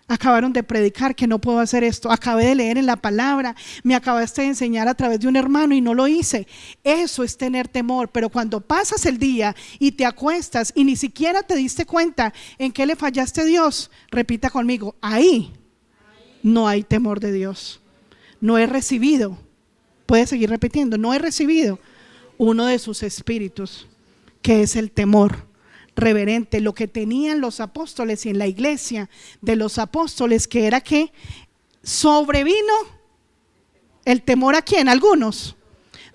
Acabaron de predicar que no puedo hacer esto. Acabé de leer en la palabra, me acabaste de enseñar a través de un hermano y no lo hice. Eso es tener temor. Pero cuando pasas el día y te acuestas y ni siquiera te diste cuenta en qué le fallaste a Dios, repita conmigo, ahí no hay temor de Dios. No he recibido, puede seguir repitiendo, no he recibido uno de sus espíritus, que es el temor reverente, lo que tenían los apóstoles y en la iglesia de los apóstoles, que era que sobrevino el temor. ¿A quién? Algunos.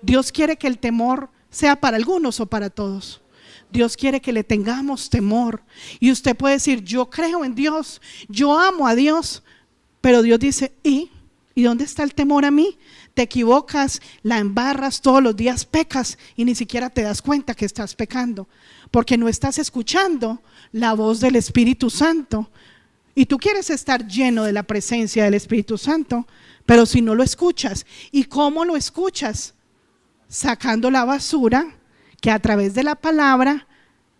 Dios quiere que el temor sea para algunos o para todos. Dios quiere que le tengamos temor. Y usted puede decir, yo creo en Dios, yo amo a Dios, pero Dios dice, ¿y dónde está el temor a mí? Te equivocas, la embarras todos los días, pecas y ni siquiera te das cuenta que estás pecando, porque no estás escuchando la voz del Espíritu Santo. Y tú quieres estar lleno de la presencia del Espíritu Santo, pero si no lo escuchas, ¿y cómo lo escuchas? Sacando la basura que a través de la palabra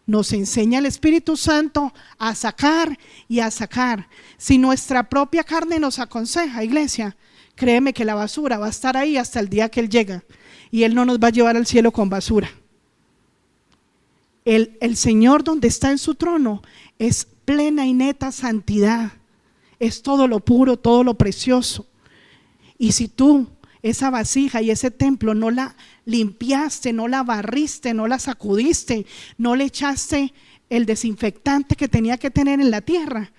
nos enseña el Espíritu Santo a sacar y a sacar. Si nuestra propia carne nos aconseja, iglesia, créeme que la basura va a estar ahí hasta el día que Él llega, y Él no nos va a llevar al cielo con basura. El Señor, donde está en su trono, es plena y neta santidad, es todo lo puro, todo lo precioso. Y si tú esa vasija y ese templo no la limpiaste, no la barriste, no la sacudiste, no le echaste el desinfectante que tenía que tener en la tierra,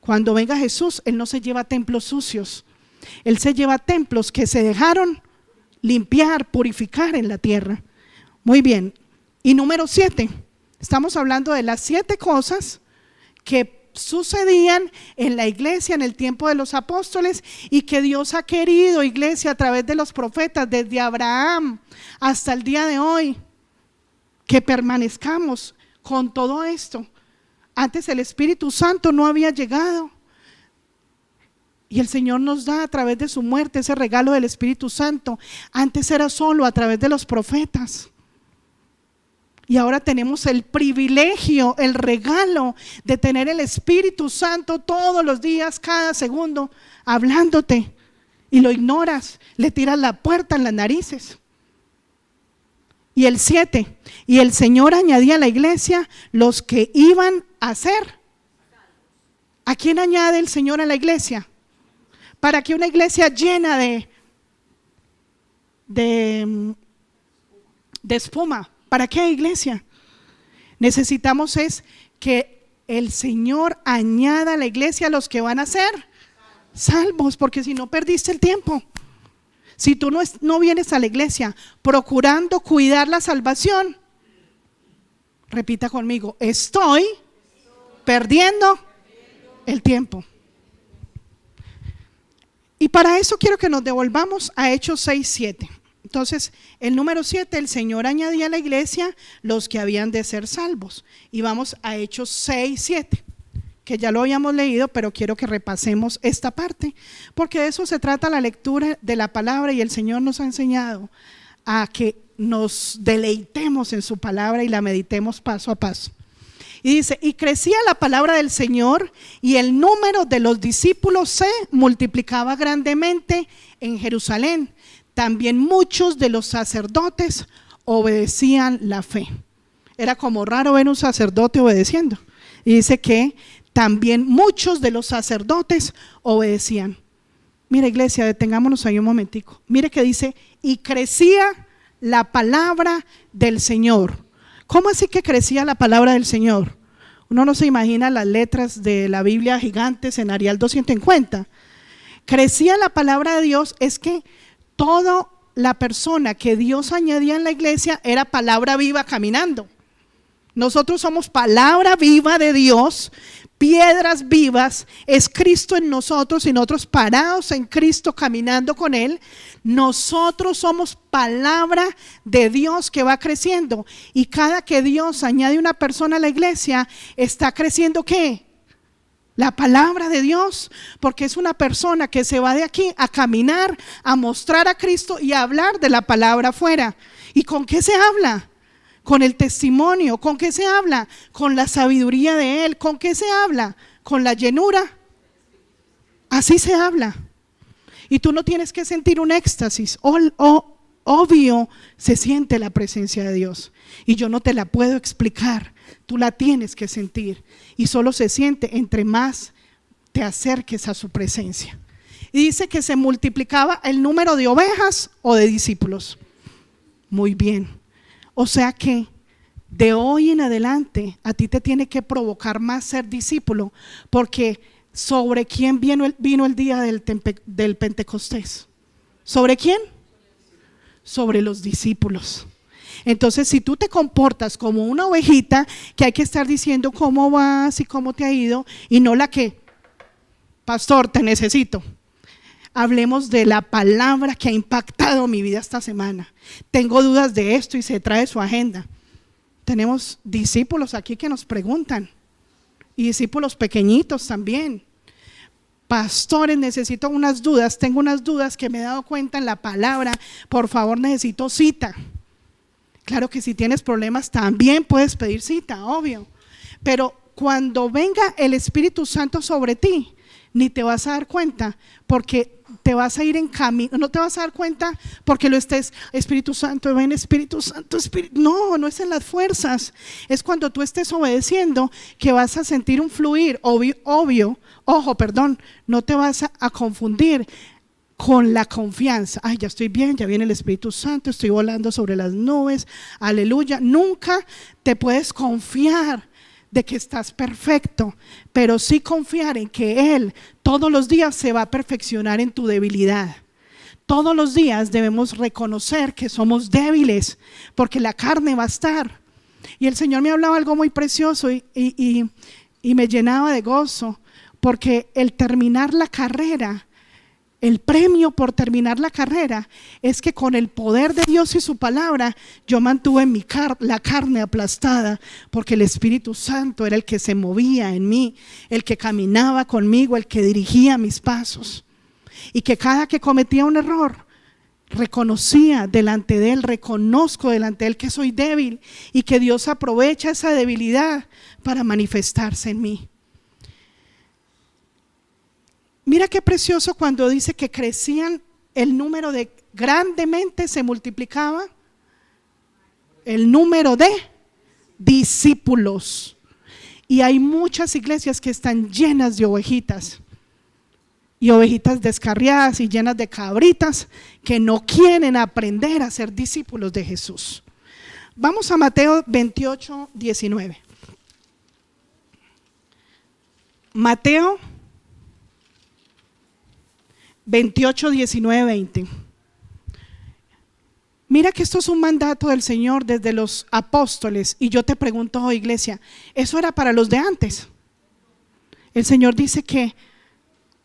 cuando venga Jesús, Él no se lleva templos sucios, Él se lleva templos que se dejaron limpiar, purificar en la tierra. Muy bien. Y número 7, estamos hablando de las 7 cosas que sucedían en la iglesia en el tiempo de los apóstoles y que Dios ha querido, iglesia, a través de los profetas, desde Abraham hasta el día de hoy, que permanezcamos con todo esto. Antes el Espíritu Santo no había llegado, y el Señor nos da a través de su muerte ese regalo del Espíritu Santo. Antes era solo a través de los profetas, y ahora tenemos el privilegio, el regalo de tener el Espíritu Santo todos los días, cada segundo, hablándote, y lo ignoras, le tiras la puerta en las narices. Y el 7, y el Señor añadía a la iglesia los que iban a ser. ¿A quién añade el Señor a la iglesia? Para que una iglesia llena de espuma. ¿Para qué, iglesia? Necesitamos es que el Señor añada a la iglesia a los que van a ser salvos, porque si no, perdiste el tiempo. Si tú no vienes a la iglesia procurando cuidar la salvación, repita conmigo, estoy perdiendo el tiempo. Y para eso quiero que nos devolvamos a Hechos 6:7. Entonces, el número 7, el Señor añadía a la iglesia los que habían de ser salvos. Y vamos a Hechos 6:7, que ya lo habíamos leído, pero quiero que repasemos esta parte, porque de eso se trata la lectura de la palabra, y el Señor nos ha enseñado a que nos deleitemos en su palabra y la meditemos paso a paso. Y dice, y crecía la palabra del Señor, y el número de los discípulos se multiplicaba grandemente en Jerusalén. También muchos de los sacerdotes obedecían la fe. Era como raro ver un sacerdote obedeciendo. Y dice que también muchos de los sacerdotes obedecían. Mira, iglesia, detengámonos ahí un momentico. Mire que dice, y crecía la palabra del Señor. ¿Cómo así que crecía la palabra del Señor? Uno no se imagina las letras de la Biblia gigantes en Arial 250. Crecía la palabra de Dios, es que toda la persona que Dios añadía en la iglesia era palabra viva caminando. Nosotros somos palabra viva de Dios, piedras vivas, es Cristo en nosotros y nosotros parados en Cristo caminando con Él. Nosotros somos palabra de Dios que va creciendo, y cada que Dios añade una persona a la iglesia, está creciendo ¿qué? La palabra de Dios, porque es una persona que se va de aquí a caminar, a mostrar a Cristo y a hablar de la palabra afuera. ¿Y con qué se habla? Con el testimonio. ¿Con qué se habla? Con la sabiduría de Él. ¿Con qué se habla? Con la llenura Así se habla. Y tú no tienes que sentir un éxtasis. Obvio se siente la presencia de Dios. Y yo no te la puedo explicar. Tú la tienes que sentir. Y solo se siente entre más te acerques a su presencia. Y dice que se multiplicaba el número de ovejas o de discípulos. Muy bien. O sea que de hoy en adelante a ti te tiene que provocar más ser discípulo, porque ¿sobre quién vino el día del Pentecostés? ¿Sobre quién? Sobre los discípulos. Entonces, si tú te comportas como una ovejita que hay que estar diciendo cómo vas y cómo te ha ido, y no la que, pastor, te necesito. Hablemos de la palabra que ha impactado mi vida esta semana. Tengo dudas de esto y se trae su agenda. Tenemos discípulos aquí que nos preguntan, y discípulos pequeñitos también. Pastores, necesito unas dudas, tengo unas dudas que me he dado cuenta en la palabra, por favor necesito cita. Claro que si tienes problemas también puedes pedir cita, obvio, pero cuando venga el Espíritu Santo sobre ti, ni te vas a dar cuenta, porque te vas a ir en camino, no te vas a dar cuenta porque lo estés, Espíritu Santo, ven Espíritu Santo, no es en las fuerzas, es cuando tú estés obedeciendo que vas a sentir un fluir, no te vas a confundir con la confianza. Ay, ya estoy bien, ya viene el Espíritu Santo, estoy volando sobre las nubes, aleluya. Nunca te puedes confiar de que estás perfecto, pero sí confiar en que Él todos los días se va a perfeccionar en tu debilidad. Todos los días debemos reconocer que somos débiles, porque la carne va a estar. Y el Señor me hablaba algo muy precioso y me llenaba de gozo, porque el terminar la carrera, el premio por terminar la carrera es que con el poder de Dios y su palabra yo mantuve la carne aplastada, porque el Espíritu Santo era el que se movía en mí, el que caminaba conmigo, el que dirigía mis pasos, y que cada que cometía un error reconocía delante de Él, reconozco delante de Él que soy débil y que Dios aprovecha esa debilidad para manifestarse en mí. Mira qué precioso cuando dice que crecían el número de, grandemente se multiplicaba el número de discípulos. Y hay muchas iglesias que están llenas de ovejitas, y ovejitas descarriadas y llenas de cabritas que no quieren aprender a ser discípulos de Jesús. Vamos a Mateo 28, 19. Mateo 28, 19, 20. Mira que esto es un mandato del Señor desde los apóstoles, y yo te pregunto hoy, iglesia, ¿eso era para los de antes? El Señor dice que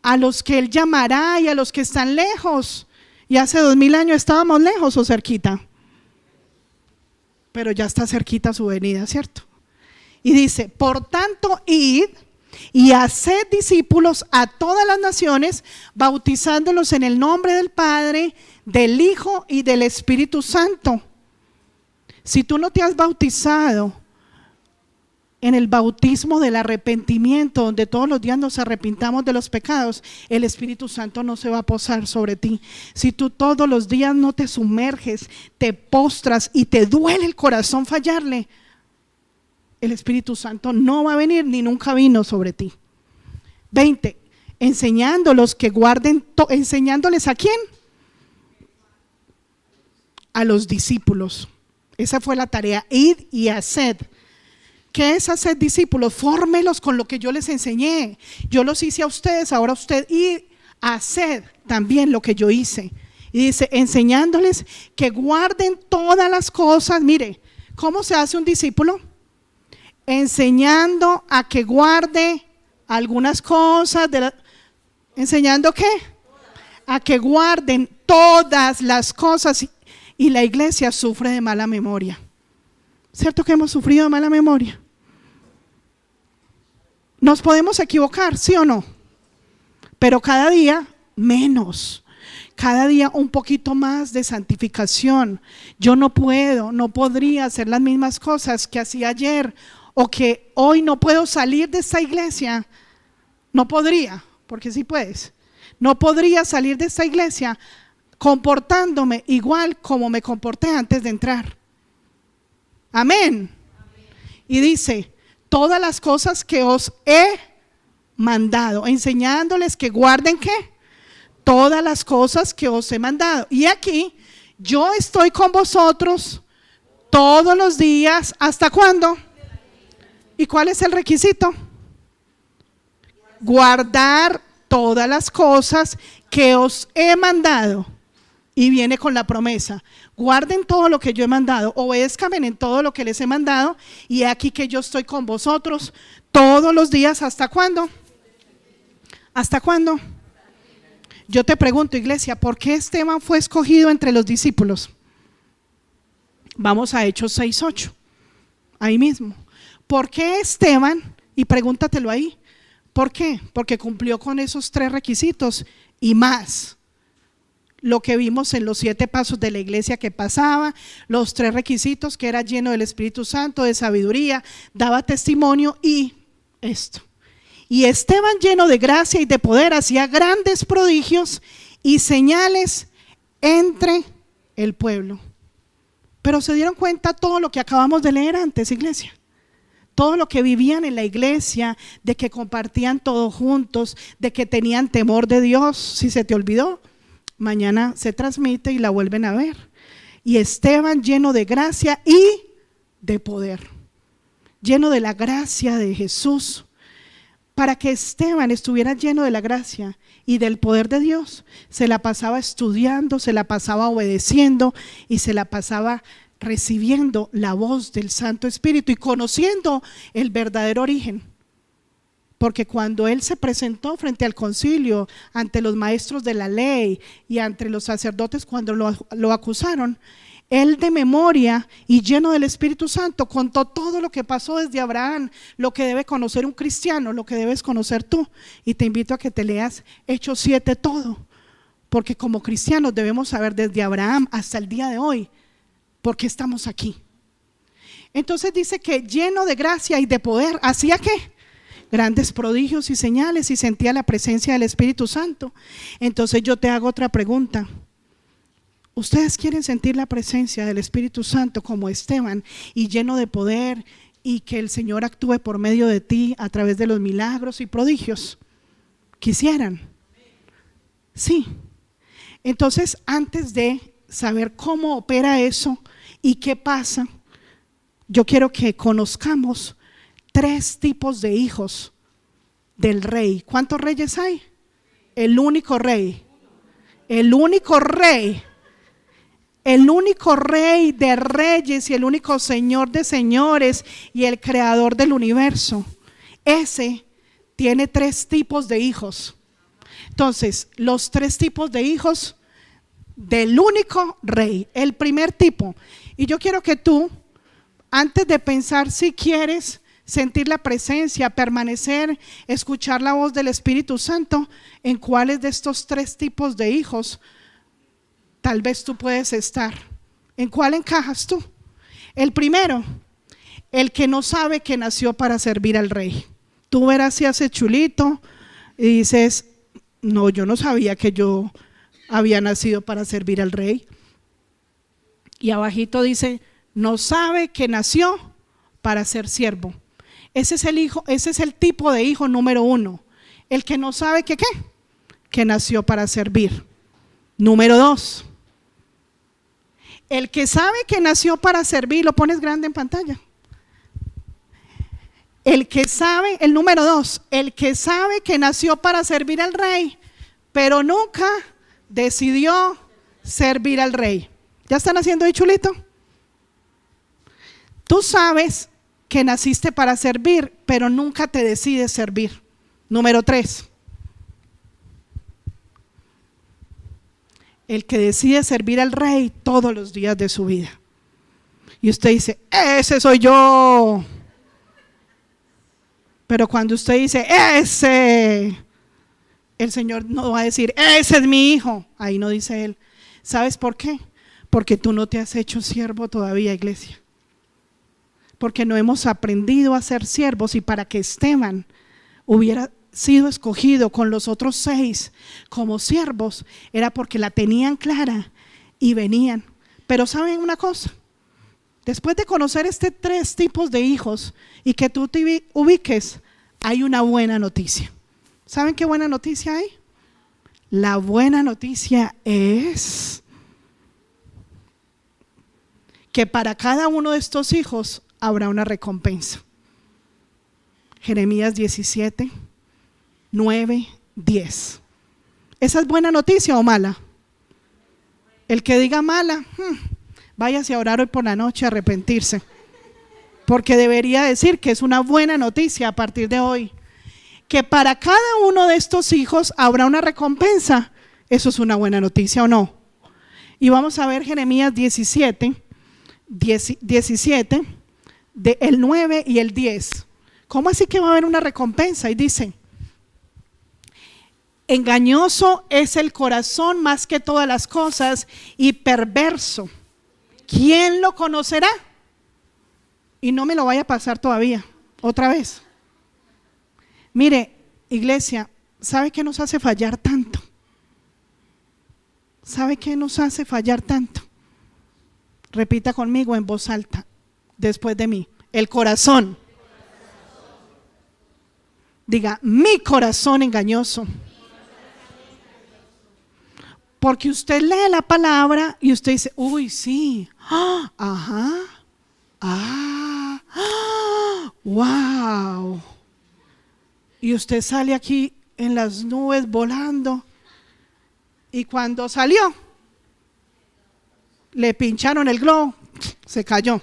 a los que Él llamará y a los que están lejos, y hace 2000 años estábamos lejos o cerquita, pero ya está cerquita su venida, ¿cierto? Y dice, por tanto, id y haced discípulos a todas las naciones, bautizándolos en el nombre del Padre, del Hijo y del Espíritu Santo. Si tú no te has bautizado en el bautismo del arrepentimiento, donde todos los días nos arrepintamos de los pecados, el Espíritu Santo no se va a posar sobre ti. Si tú todos los días no te sumerges, te postras y te duele el corazón fallarle, el Espíritu Santo no va a venir, ni nunca vino sobre ti. 20, enseñándolos que guarden, ¿enseñándoles a quién? A los discípulos. Esa fue la tarea, id y haced. ¿Qué es hacer discípulos? Fórmelos con lo que yo les enseñé. Yo los hice a ustedes, ahora usted id, haced también lo que yo hice. Y dice, enseñándoles que guarden todas las cosas. Mire, ¿cómo se hace un discípulo? Enseñando a que guarde algunas cosas, ¿enseñando qué? A que guarden todas las cosas, y la iglesia sufre de mala memoria. ¿Cierto que hemos sufrido de mala memoria? Nos podemos equivocar, ¿sí o no? Pero cada día menos, cada día un poquito más de santificación. Yo no podría hacer las mismas cosas que hacía ayer, o que hoy no puedo salir de esta iglesia. No podría, porque sí puedes, No podría salir de esta iglesia comportándome igual como me comporté antes de entrar. Amén. Y dice, todas las cosas que os he mandado, enseñándoles que guarden ¿qué? Todas las cosas que os he mandado. Y aquí, yo estoy con vosotros todos los días. ¿Hasta cuándo? ¿Y cuál es el requisito? Guardar todas las cosas que os he mandado. Y viene con la promesa: guarden todo lo que yo he mandado, obedézcanme en todo lo que les he mandado, y aquí que yo estoy con vosotros todos los días. ¿Hasta cuándo? ¿Hasta cuándo? Yo te pregunto, iglesia, ¿por qué Esteban fue escogido entre los discípulos? Vamos a Hechos 6:8, ahí mismo. ¿Por qué Esteban? Y pregúntatelo ahí. ¿Por qué? Porque cumplió con esos 3 requisitos y más. Lo que vimos en los 7 pasos de la iglesia que pasaba, los 3 requisitos, que era lleno del Espíritu Santo, de sabiduría, daba testimonio y esto. Y Esteban, lleno de gracia y de poder, hacía grandes prodigios y señales entre el pueblo. Pero se dieron cuenta todo lo que acabamos de leer antes, iglesia. Todo lo que vivían en la iglesia, de que compartían todos juntos, de que tenían temor de Dios. Si se te olvidó, mañana se transmite y la vuelven a ver. Y Esteban, lleno de gracia y de poder, lleno de la gracia de Jesús. Para que Esteban estuviera lleno de la gracia y del poder de Dios, se la pasaba estudiando, se la pasaba obedeciendo y se la pasaba recibiendo la voz del Santo Espíritu y conociendo el verdadero origen. Porque cuando él se presentó frente al concilio, ante los maestros de la ley y ante los sacerdotes, cuando lo acusaron, él de memoria y lleno del Espíritu Santo contó todo lo que pasó desde Abraham, lo que debe conocer un cristiano, lo que debes conocer tú. Y te invito a que te leas Hechos 7 todo, porque como cristianos debemos saber desde Abraham hasta el día de hoy por qué estamos aquí. Entonces dice que lleno de gracia y de poder, ¿hacía qué? Grandes prodigios y señales, y sentía la presencia del Espíritu Santo. Entonces yo te hago otra pregunta: ¿ustedes quieren sentir la presencia del Espíritu Santo como Esteban y lleno de poder, y que el Señor actúe por medio de ti a través de los milagros y prodigios? ¿Quisieran? Sí. Entonces, antes de saber cómo opera eso y qué pasa, yo quiero que conozcamos 3 tipos de hijos del rey. ¿Cuántos reyes hay? El único rey. El único rey. El único rey de reyes y el único señor de señores y el creador del universo. Ese tiene 3 tipos de hijos. Entonces, los 3 tipos de hijos del único rey. El primer tipo, y yo quiero que tú, antes de pensar si quieres sentir la presencia, permanecer, escuchar la voz del Espíritu Santo, en cuáles de estos 3 tipos de hijos tal vez tú puedes estar. ¿En cuál encajas tú? El primero, el que no sabe que nació para servir al rey. Tú verás si hace chulito y dices: no, yo no sabía que yo había nacido para servir al rey. Y abajito dice: no sabe que nació para ser siervo. Ese es el hijo, ese es el tipo de hijo número 1. El que no sabe que ¿qué? Que nació para servir. Número 2. El que sabe que nació para servir, lo pones grande en pantalla. El que sabe, el número 2, el que sabe que nació para servir al rey, pero nunca decidió servir al rey. ¿Ya están haciendo ahí chulito? Tú sabes que naciste para servir, pero nunca te decides servir. Número 3. El que decide servir al rey todos los días de su vida. Y usted dice: ese soy yo. Pero cuando usted dice ese, el Señor no va a decir: ese es mi hijo. Ahí no dice Él. ¿Sabes por qué? Porque tú no te has hecho siervo todavía, iglesia. Porque no hemos aprendido a ser siervos. Y para que Esteban hubiera sido escogido con los otros 6 como siervos, era porque la tenían clara y venían. Pero ¿saben una cosa? Después de conocer 3 tipos de hijos y que tú te ubiques, hay una buena noticia. ¿Saben qué buena noticia hay? La buena noticia es que para cada uno de estos hijos habrá una recompensa. Jeremías 17, 9, 10. ¿Esa es buena noticia o mala? El que diga mala, váyase a orar hoy por la noche a arrepentirse, porque debería decir que es una buena noticia a partir de hoy, que para cada uno de estos hijos habrá una recompensa. ¿Eso es una buena noticia o no? Y vamos a ver Jeremías 17, el 9 y el 10. ¿Cómo así que va a haber una recompensa? Y dice: engañoso es el corazón más que todas las cosas y perverso. ¿Quién lo conocerá? Y no me lo vaya a pasar todavía, otra vez. Mire, iglesia, ¿sabe qué nos hace fallar tanto? ¿Sabe qué nos hace fallar tanto? Repita conmigo en voz alta, después de mí: el corazón. Diga: mi corazón engañoso. Porque usted lee la palabra y usted dice: uy, sí, ajá, wow. Y usted sale aquí en las nubes volando, y cuando salió, le pincharon el globo, se cayó.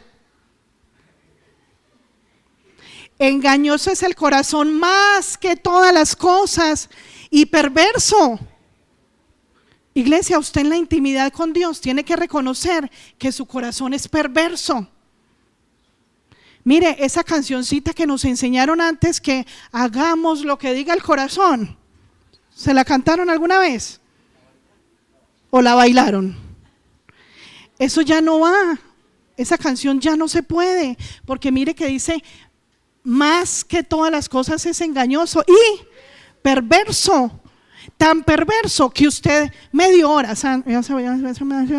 Engañoso es el corazón más que todas las cosas y perverso. Iglesia, usted en la intimidad con Dios tiene que reconocer que su corazón es perverso. Mire, esa cancioncita que nos enseñaron antes, que hagamos lo que diga el corazón, ¿se la cantaron alguna vez? ¿O la bailaron? Eso ya no va, esa canción ya no se puede, porque mire que dice: más que todas las cosas es engañoso y perverso. Tan perverso que usted media hora,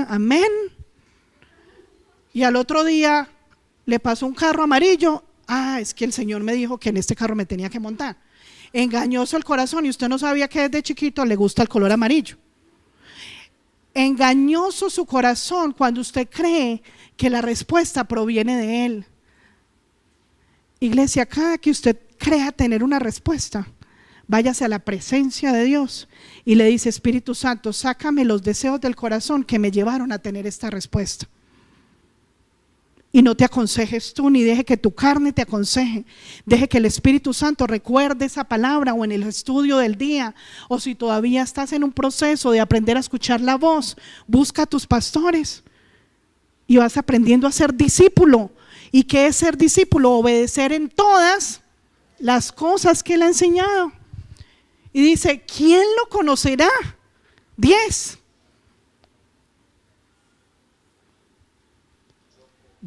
amén, y al otro día le pasó un carro amarillo. Es que el Señor me dijo que en este carro me tenía que montar. Engañoso el corazón, y usted no sabía que desde chiquito le gusta el color amarillo. Engañoso su corazón cuando usted cree que la respuesta proviene de Él. Iglesia, cada que usted crea tener una respuesta, váyase a la presencia de Dios y le dice: Espíritu Santo, sácame los deseos del corazón que me llevaron a tener esta respuesta. Y no te aconsejes tú, ni deje que tu carne te aconseje. Deje que el Espíritu Santo recuerde esa palabra, o en el estudio del día, o si todavía estás en un proceso de aprender a escuchar la voz, busca a tus pastores y vas aprendiendo a ser discípulo. ¿Y qué es ser discípulo? Obedecer en todas las cosas que Él ha enseñado. Y dice: ¿quién lo conocerá? 10.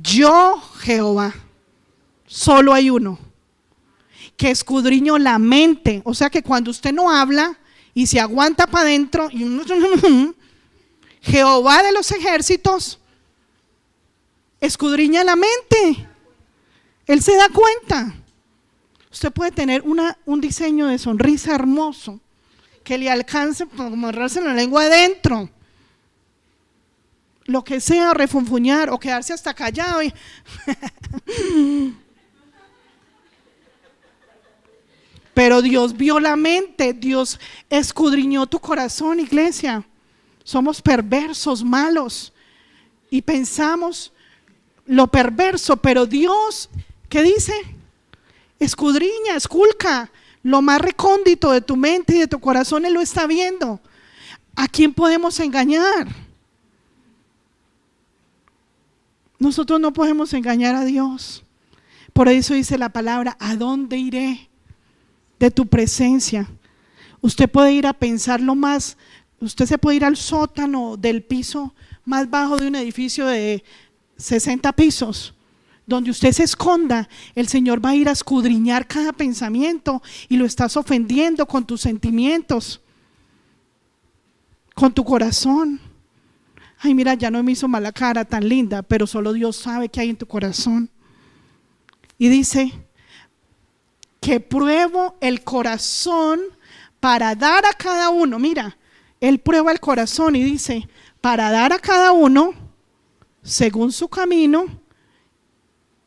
Yo, Jehová, solo hay uno, que escudriño la mente. O sea que cuando usted no habla y se aguanta para adentro, Jehová de los ejércitos escudriña la mente. Él se da cuenta. Usted puede tener un diseño de sonrisa hermoso que le alcance para amarrarse la lengua adentro, lo que sea, refunfuñar o quedarse hasta callado y pero Dios vio la mente, Dios escudriñó tu corazón, iglesia. Somos perversos, malos, y pensamos lo perverso, pero Dios, ¿qué dice? Escudriña, esculca lo más recóndito de tu mente y de tu corazón. Él lo está viendo. ¿A quién podemos engañar? Nosotros no podemos engañar a Dios. Por eso dice la palabra: ¿a dónde iré de tu presencia? Usted puede ir a pensar lo más, usted se puede ir al sótano del piso más bajo de un edificio de 60 pisos. donde usted se esconda, el Señor va a ir a escudriñar cada pensamiento y lo estás ofendiendo con tus sentimientos, con tu corazón. Ay, mira, ya no me hizo mala cara, tan linda, pero solo Dios sabe qué hay en tu corazón. Y dice que pruebo el corazón para dar a cada uno. Mira, Él prueba el corazón y dice, para dar a cada uno según su camino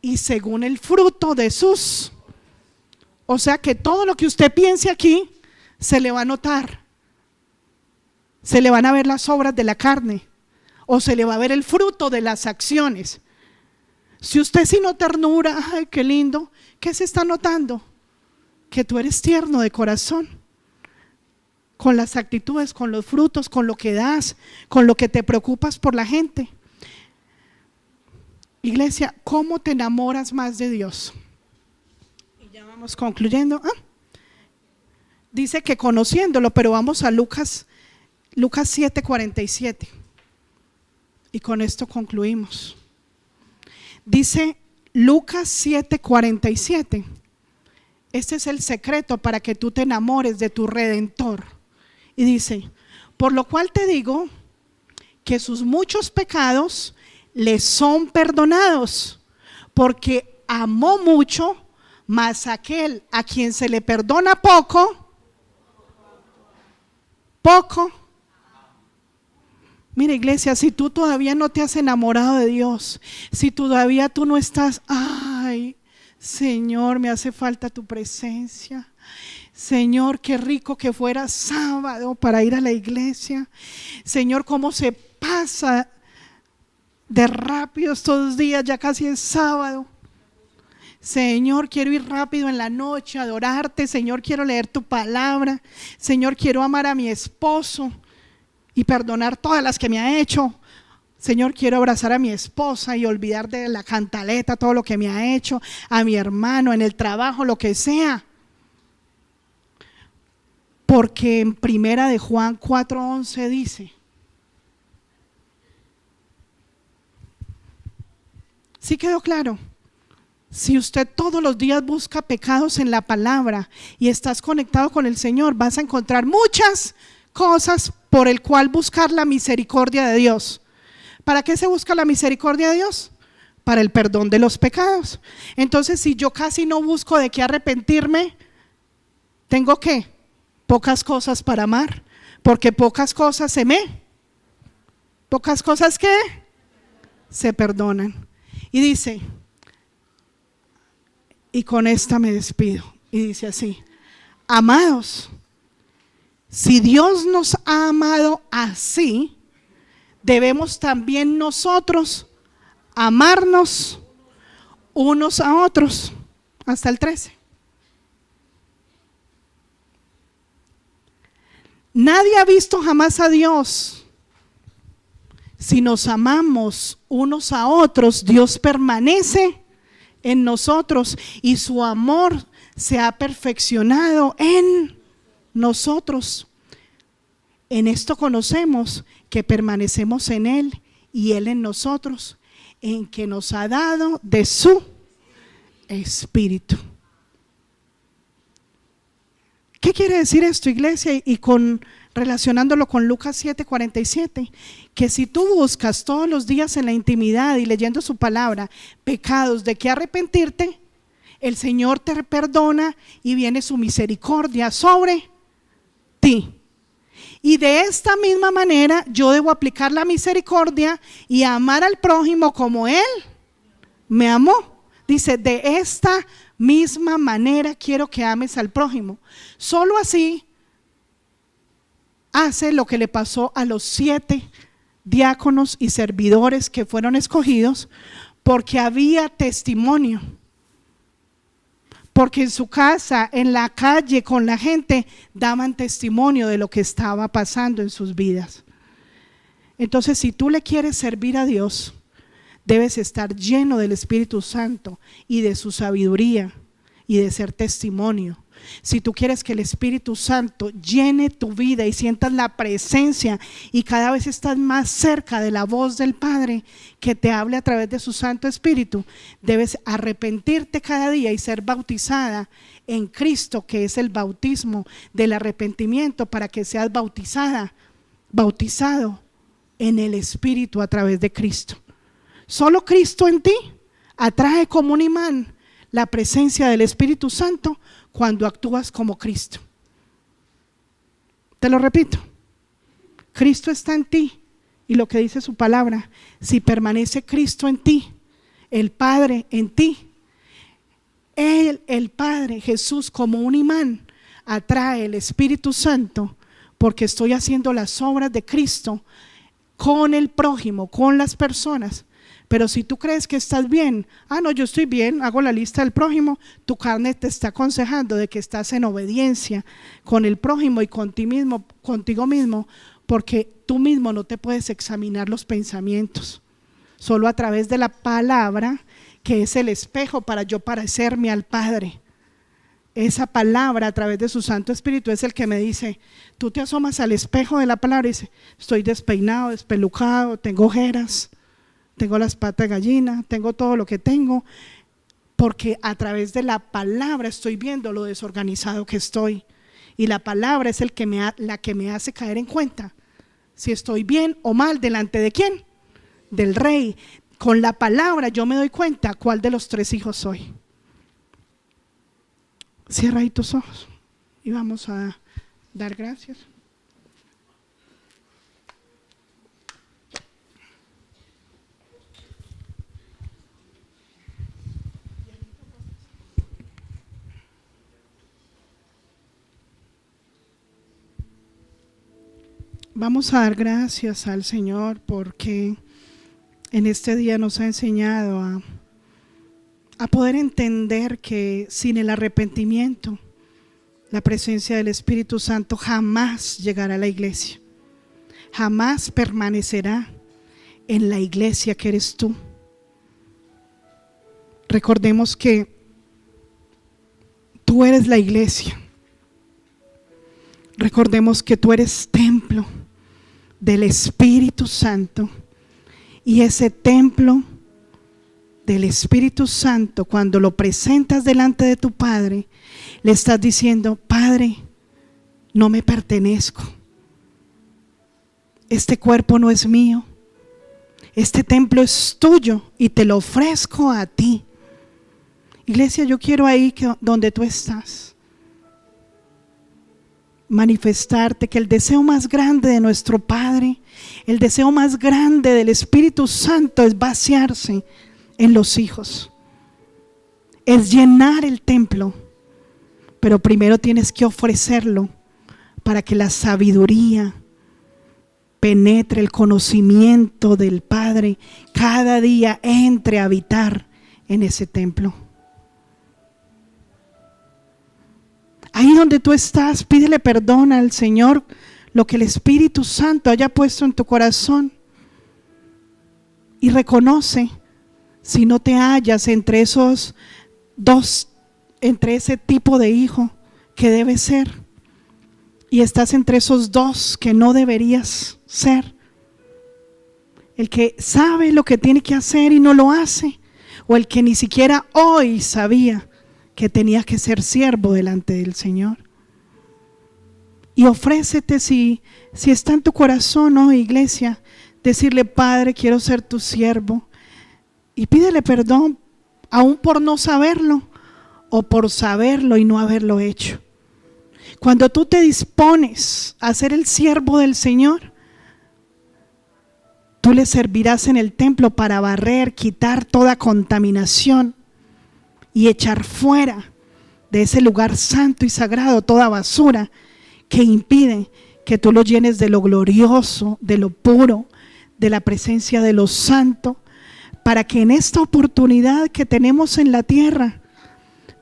y según el fruto de sus. O sea que todo lo que usted piense aquí se le va a notar, se le van a ver las obras de la carne o se le va a ver el fruto de las acciones. Si usted sino ternura, ay, qué lindo, ¿qué se está notando? Que tú eres tierno de corazón, con las actitudes, con los frutos, con lo que das, con lo que te preocupas por la gente. Iglesia, ¿cómo te enamoras más de Dios? Y ya vamos concluyendo. Dice que conociéndolo, pero vamos a Lucas 7:47. Y con esto concluimos. Dice Lucas 7:47. Este es el secreto para que tú te enamores de tu Redentor. Y dice, por lo cual te digo que sus muchos pecados le son perdonados, porque amó mucho, mas aquel a quien se le perdona poco. Mira, iglesia, si tú todavía no te has enamorado de Dios, si todavía tú no estás, ay, Señor, me hace falta tu presencia. Señor, qué rico que fuera sábado para ir a la iglesia. Señor, cómo se pasa de rápido estos días, ya casi es sábado. Señor, quiero ir rápido en la noche a adorarte. Señor, quiero leer tu palabra. Señor, quiero amar a mi esposo y perdonar todas las que me ha hecho. Señor, quiero abrazar a mi esposa y olvidar de la cantaleta todo lo que me ha hecho, a mi hermano, en el trabajo, lo que sea. Porque en primera de Juan 4:11 dice, ¿sí quedó claro? Si usted todos los días busca pecados en la palabra y estás conectado con el Señor, vas a encontrar muchas cosas por el cual buscar la misericordia de Dios. ¿Para qué se busca la misericordia de Dios? Para el perdón de los pecados. Entonces, si yo casi no busco de qué arrepentirme, ¿tengo qué? Pocas cosas para amar, porque pocas cosas pocas cosas que se perdonan. Y dice, y con esta me despido, y dice así, amados, si Dios nos ha amado así, debemos también nosotros amarnos unos a otros. Hasta el 13. Nadie ha visto jamás a Dios. Si nos amamos unos a otros, Dios permanece en nosotros y su amor se ha perfeccionado en nosotros. En esto conocemos que permanecemos en Él y Él en nosotros, en que nos ha dado de su Espíritu. ¿Qué quiere decir esto, iglesia? Y relacionándolo con Lucas 7:47, que si tú buscas todos los días en la intimidad y leyendo su palabra pecados de que arrepentirte, el Señor te perdona y viene su misericordia sobre ti. Y de esta misma manera yo debo aplicar la misericordia y amar al prójimo como Él me amó. Dice, de esta misma manera quiero que ames al prójimo. Solo así hace lo que le pasó a los 7 diáconos y servidores que fueron escogidos, porque había testimonio. Porque en su casa, en la calle, con la gente, daban testimonio de lo que estaba pasando en sus vidas. Entonces, si tú le quieres servir a Dios, debes estar lleno del Espíritu Santo y de su sabiduría y de ser testimonio. Si tú quieres que el Espíritu Santo llene tu vida y sientas la presencia y cada vez estás más cerca de la voz del Padre que te hable a través de su Santo Espíritu, debes arrepentirte cada día y ser bautizada en Cristo, que es el bautismo del arrepentimiento, para que seas bautizado en el Espíritu a través de Cristo. Solo Cristo en ti atrae como un imán la presencia del Espíritu Santo cuando actúas como Cristo. Te lo repito, Cristo está en ti, y lo que dice su palabra: si permanece Cristo en ti, el Padre en ti, Él, el Padre, Jesús, como un imán, atrae el Espíritu Santo, porque estoy haciendo las obras de Cristo con el prójimo, con las personas. Pero si tú crees que estás bien, no, yo estoy bien, hago la lista del prójimo, tu carne te está aconsejando de que estás en obediencia con el prójimo y contigo mismo, porque tú mismo no te puedes examinar los pensamientos. Solo a través de la palabra, que es el espejo para yo parecerme al Padre. Esa palabra a través de su Santo Espíritu es el que me dice, tú te asomas al espejo de la palabra y dices, estoy despeinado, despelucado, tengo ojeras, tengo las patas de gallina, tengo todo lo que tengo, porque a través de la palabra estoy viendo lo desorganizado que estoy, y la palabra es la que me hace caer en cuenta si estoy bien o mal. ¿Delante de quién? Del Rey. Con la palabra yo me doy cuenta cuál de los tres hijos soy. Cierra ahí tus ojos y vamos a dar gracias. Vamos a dar gracias al Señor porque en este día nos ha enseñado a poder entender que sin el arrepentimiento, la presencia del Espíritu Santo jamás llegará a la iglesia, jamás permanecerá en la iglesia que eres tú. Recordemos que tú eres la iglesia. Recordemos que tú eres templo del Espíritu Santo, y ese templo del Espíritu Santo, cuando lo presentas delante de tu Padre, le estás diciendo: Padre, no me pertenezco, este cuerpo no es mío, este templo es tuyo y te lo ofrezco a ti. Iglesia, yo quiero ahí donde tú estás manifestarte que el deseo más grande de nuestro Padre, el deseo más grande del Espíritu Santo es vaciarse en los hijos, es llenar el templo, pero primero tienes que ofrecerlo para que la sabiduría penetre, el conocimiento del Padre cada día entre a habitar en ese templo. Ahí donde tú estás, pídele perdón al Señor lo que el Espíritu Santo haya puesto en tu corazón, y reconoce si no te hallas entre esos dos, entre ese tipo de hijo que debes ser, y estás entre esos dos que no deberías ser: el que sabe lo que tiene que hacer y no lo hace, o el que ni siquiera hoy sabía que tenía que ser siervo delante del Señor. Y ofrécete, si está en tu corazón hoy, iglesia, decirle: Padre, quiero ser tu siervo, y pídele perdón aún por no saberlo o por saberlo y no haberlo hecho. Cuando tú te dispones a ser el siervo del Señor, tú le servirás en el templo para barrer, quitar toda contaminación y echar fuera de ese lugar santo y sagrado toda basura que impide que tú lo llenes de lo glorioso, de lo puro, de la presencia de lo santo, para que en esta oportunidad que tenemos en la tierra,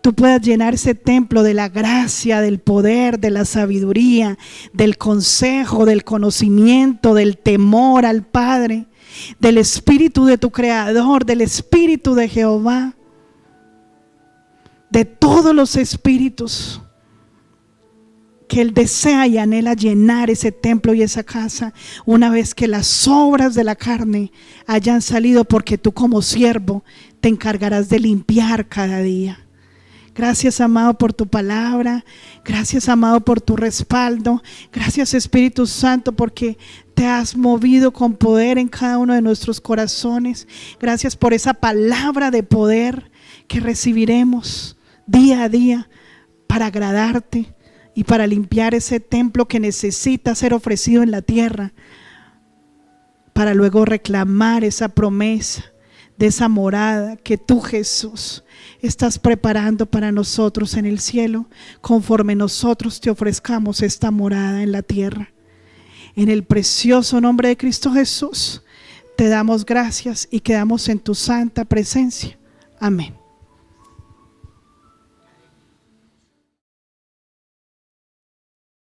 tú puedas llenar ese templo de la gracia, del poder, de la sabiduría, del consejo, del conocimiento, del temor al Padre, del Espíritu de tu Creador, del Espíritu de Jehová, de todos los espíritus que Él desea y anhela llenar ese templo y esa casa una vez que las obras de la carne hayan salido, porque tú como siervo te encargarás de limpiar cada día. Gracias, amado, por tu palabra. Gracias, amado, por tu respaldo. Gracias, Espíritu Santo, porque te has movido con poder en cada uno de nuestros corazones. Gracias por esa palabra de poder que recibiremos día a día para agradarte y para limpiar ese templo que necesita ser ofrecido en la tierra, para luego reclamar esa promesa de esa morada que tú, Jesús, estás preparando para nosotros en el cielo, conforme nosotros te ofrezcamos esta morada en la tierra. En el precioso nombre de Cristo Jesús te damos gracias y quedamos en tu santa presencia. Amén.